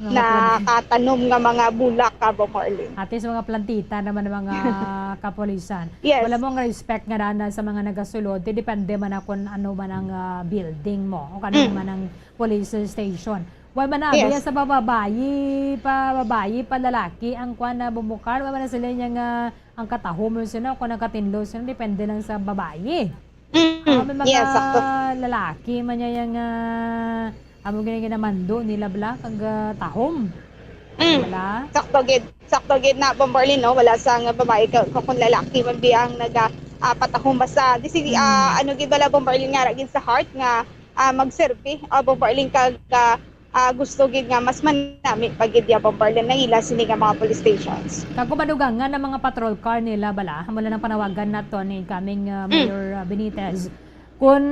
na katanom nga mga bulak ka Bombarlin.
Ate sa mga plantita naman ng mga kapolisan.
Yes.
Wala mong respect nga dana sa mga nagasulod. Depende man na kung ano man ang building mo o kano man ang police station. Wala man na
Yes.
sa babayi pa lalaki ang kwan na bumukar. Wala man na sila niya nga ang katahom mo sila kung nakatinlo sila. Depende lang sa babayi. May mga
Yes, sakto.
lalaki man niya yung amo ginamando nila bla kag tahom. Wala.
Sakto gid na Bombarlin no wala sa nga babae kung lalaki man biyang patahom basta ano gid bala Bombarlin nga ra gid sa heart nga magserbi Bombarlin kag gusto gid nga mas manami pagid ya Bombarlin na ila sini nga mga police stations.
Kako madugangan ng mga patrol car nila bala, mula ng panawagan nato ni kaming Mayor Benitez. Kung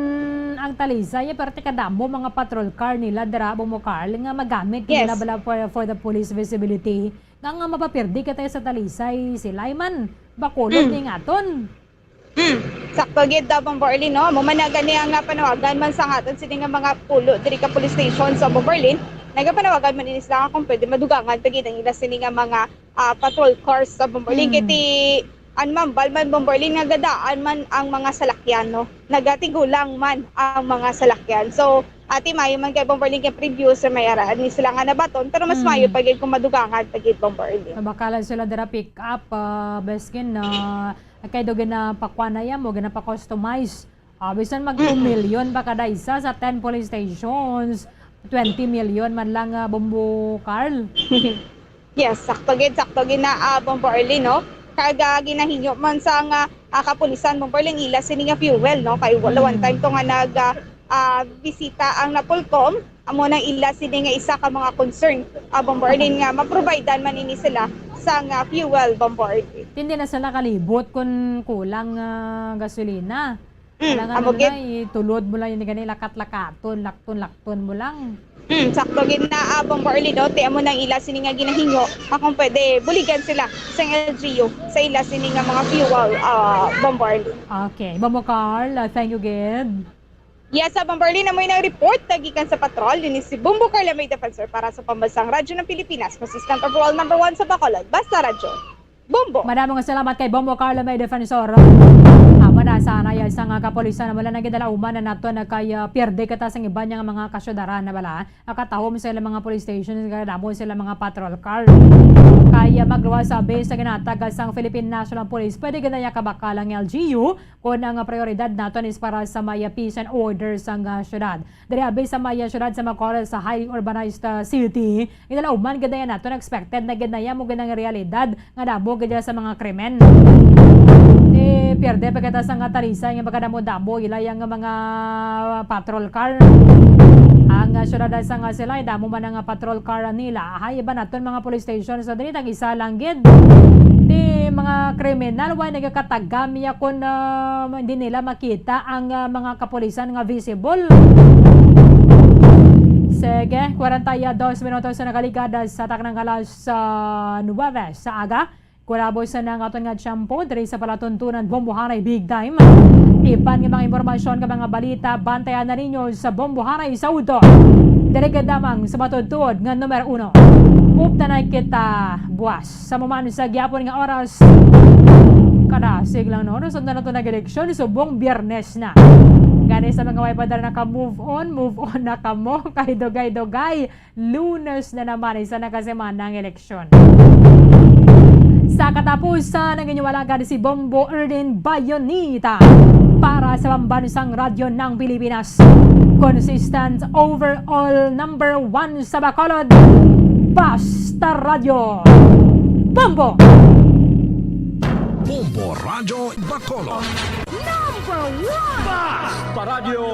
ang talisay, pero kadamo mga patrol car nila dira bumukal nga magamit
Yes.
nila bala for the police visibility. Nga mapapirdi ka tayo sa talisay sila man bakulod ni ngaton.
Sakto gid Bomberlin no, mo man na gani ang panawagan man sa aton sini nga mga pulo diri ka police station sa Bomberlin. Nagapanawagan man inis lang kung pwede madugangan pagid ang ila sini nga mga patrol cars sa Bomberlin kiti Balman Bomberlin nga gadaan man ang mga salakyan no. Nagatigulang man ang mga salakyan. So ati mayo man kay Bomberlin kay preview sa mayaraan ni sila nga nabaton pero mas mayo pagid kung madugangan pagid Bomberlin.
Bakalan sila dira pick up beskin na kay do gina pakwanaya mo gina pa customize. Bisan mag 2 million ba kada isa sa 10 police stations. 20 million man lang Bombo Carl.
Yes, sakto gid na Bomberlin no. Kaga ginahinyo man sa nga kapulisan Bomberlin ila sini nga fuel no kay wala one time to nga nag bisita ang Napolcom amo nang ila sini nga isa ka mga concern Bomberlin nga ma-providean man ini sila sa nga fuel Bomberlin.
Hindi na sila kalibot kung kulang gasolina.
Amo gid
itulod mo lang yung ganay lakat-lakaton, lakton mo lang.
Sakto gid na Bomberlin do ti amo nang ila sini nga ginahinyo kung pwede buligan sila sa LGU sa ila sini nga mga fuel Bomberlin.
Okay, Bombo Carl, thank you gid.
Yes, Bomberlin na mo yung report tagikan sa patrol din si Bombo Carl may defensor para sa pambansang radyo ng Pilipinas, consistent patrol number 1 sa Bacolod. Basta radyo. Bombo.
Maraming salamat kay Bombo Carl may defensor. Mana sana ya sa nga kapolisan na wala nagidala uman na nato na kay pierde kata sang iba nga mga kasyudaran na wala akatahom sila mga police stations kaya damo sila mga patrol car kaya magluwa sa base sa ginatag sang Philippine National Police pwede ganaya kabakalang LGU kung ang prioridad nato is para sa maya peace and order sang syudad diri base sa maya syudad sa Bacolod sa highly urbanized city idala uman ganaya nato na expected na ganaya mo ganang realidad nga damo ganaya sa mga krimen pierde pagkata sa nga tarisa nga pagkadamo-damo ilayang nga mga patrol car ang syudad sa nga sila damo man nga patrol car nila hay iba naton mga police station so dili tag isa lang gid di mga kriminal way nagakatagami kun hindi nila makita ang mga kapulisan nga visible. Sige, 42 minutos na nakaligada sa taknang alas 9 sa aga. Kulabo sa nang aton nga tiyempo diri sa palatuntunan Bombohanay Big Time. Iban nga mga impormasyon ka mga balita bantayan na ninyo sa Bombohanay Saudo. Diri damang sa matudtod nga numero 1. Uptanay kita buwas sa mamano sa gyapon nga oras. Kada siglang no sunod na nato nag-eleksyon subong Biyernes na. Gani sa mga way padar naka-move on na kamo kay dugay-dugay. Lunes na naman isa na kasemana ang eleksyon. Sa katapusan ng inyong walagan si Bombo Erden Bayonita para sa pambansang radyo ng Pilipinas. Consistent overall number 1 sa Bacolod. Basta Radio. Bombo!
Bombo Radio Bacolod.
Basta Radio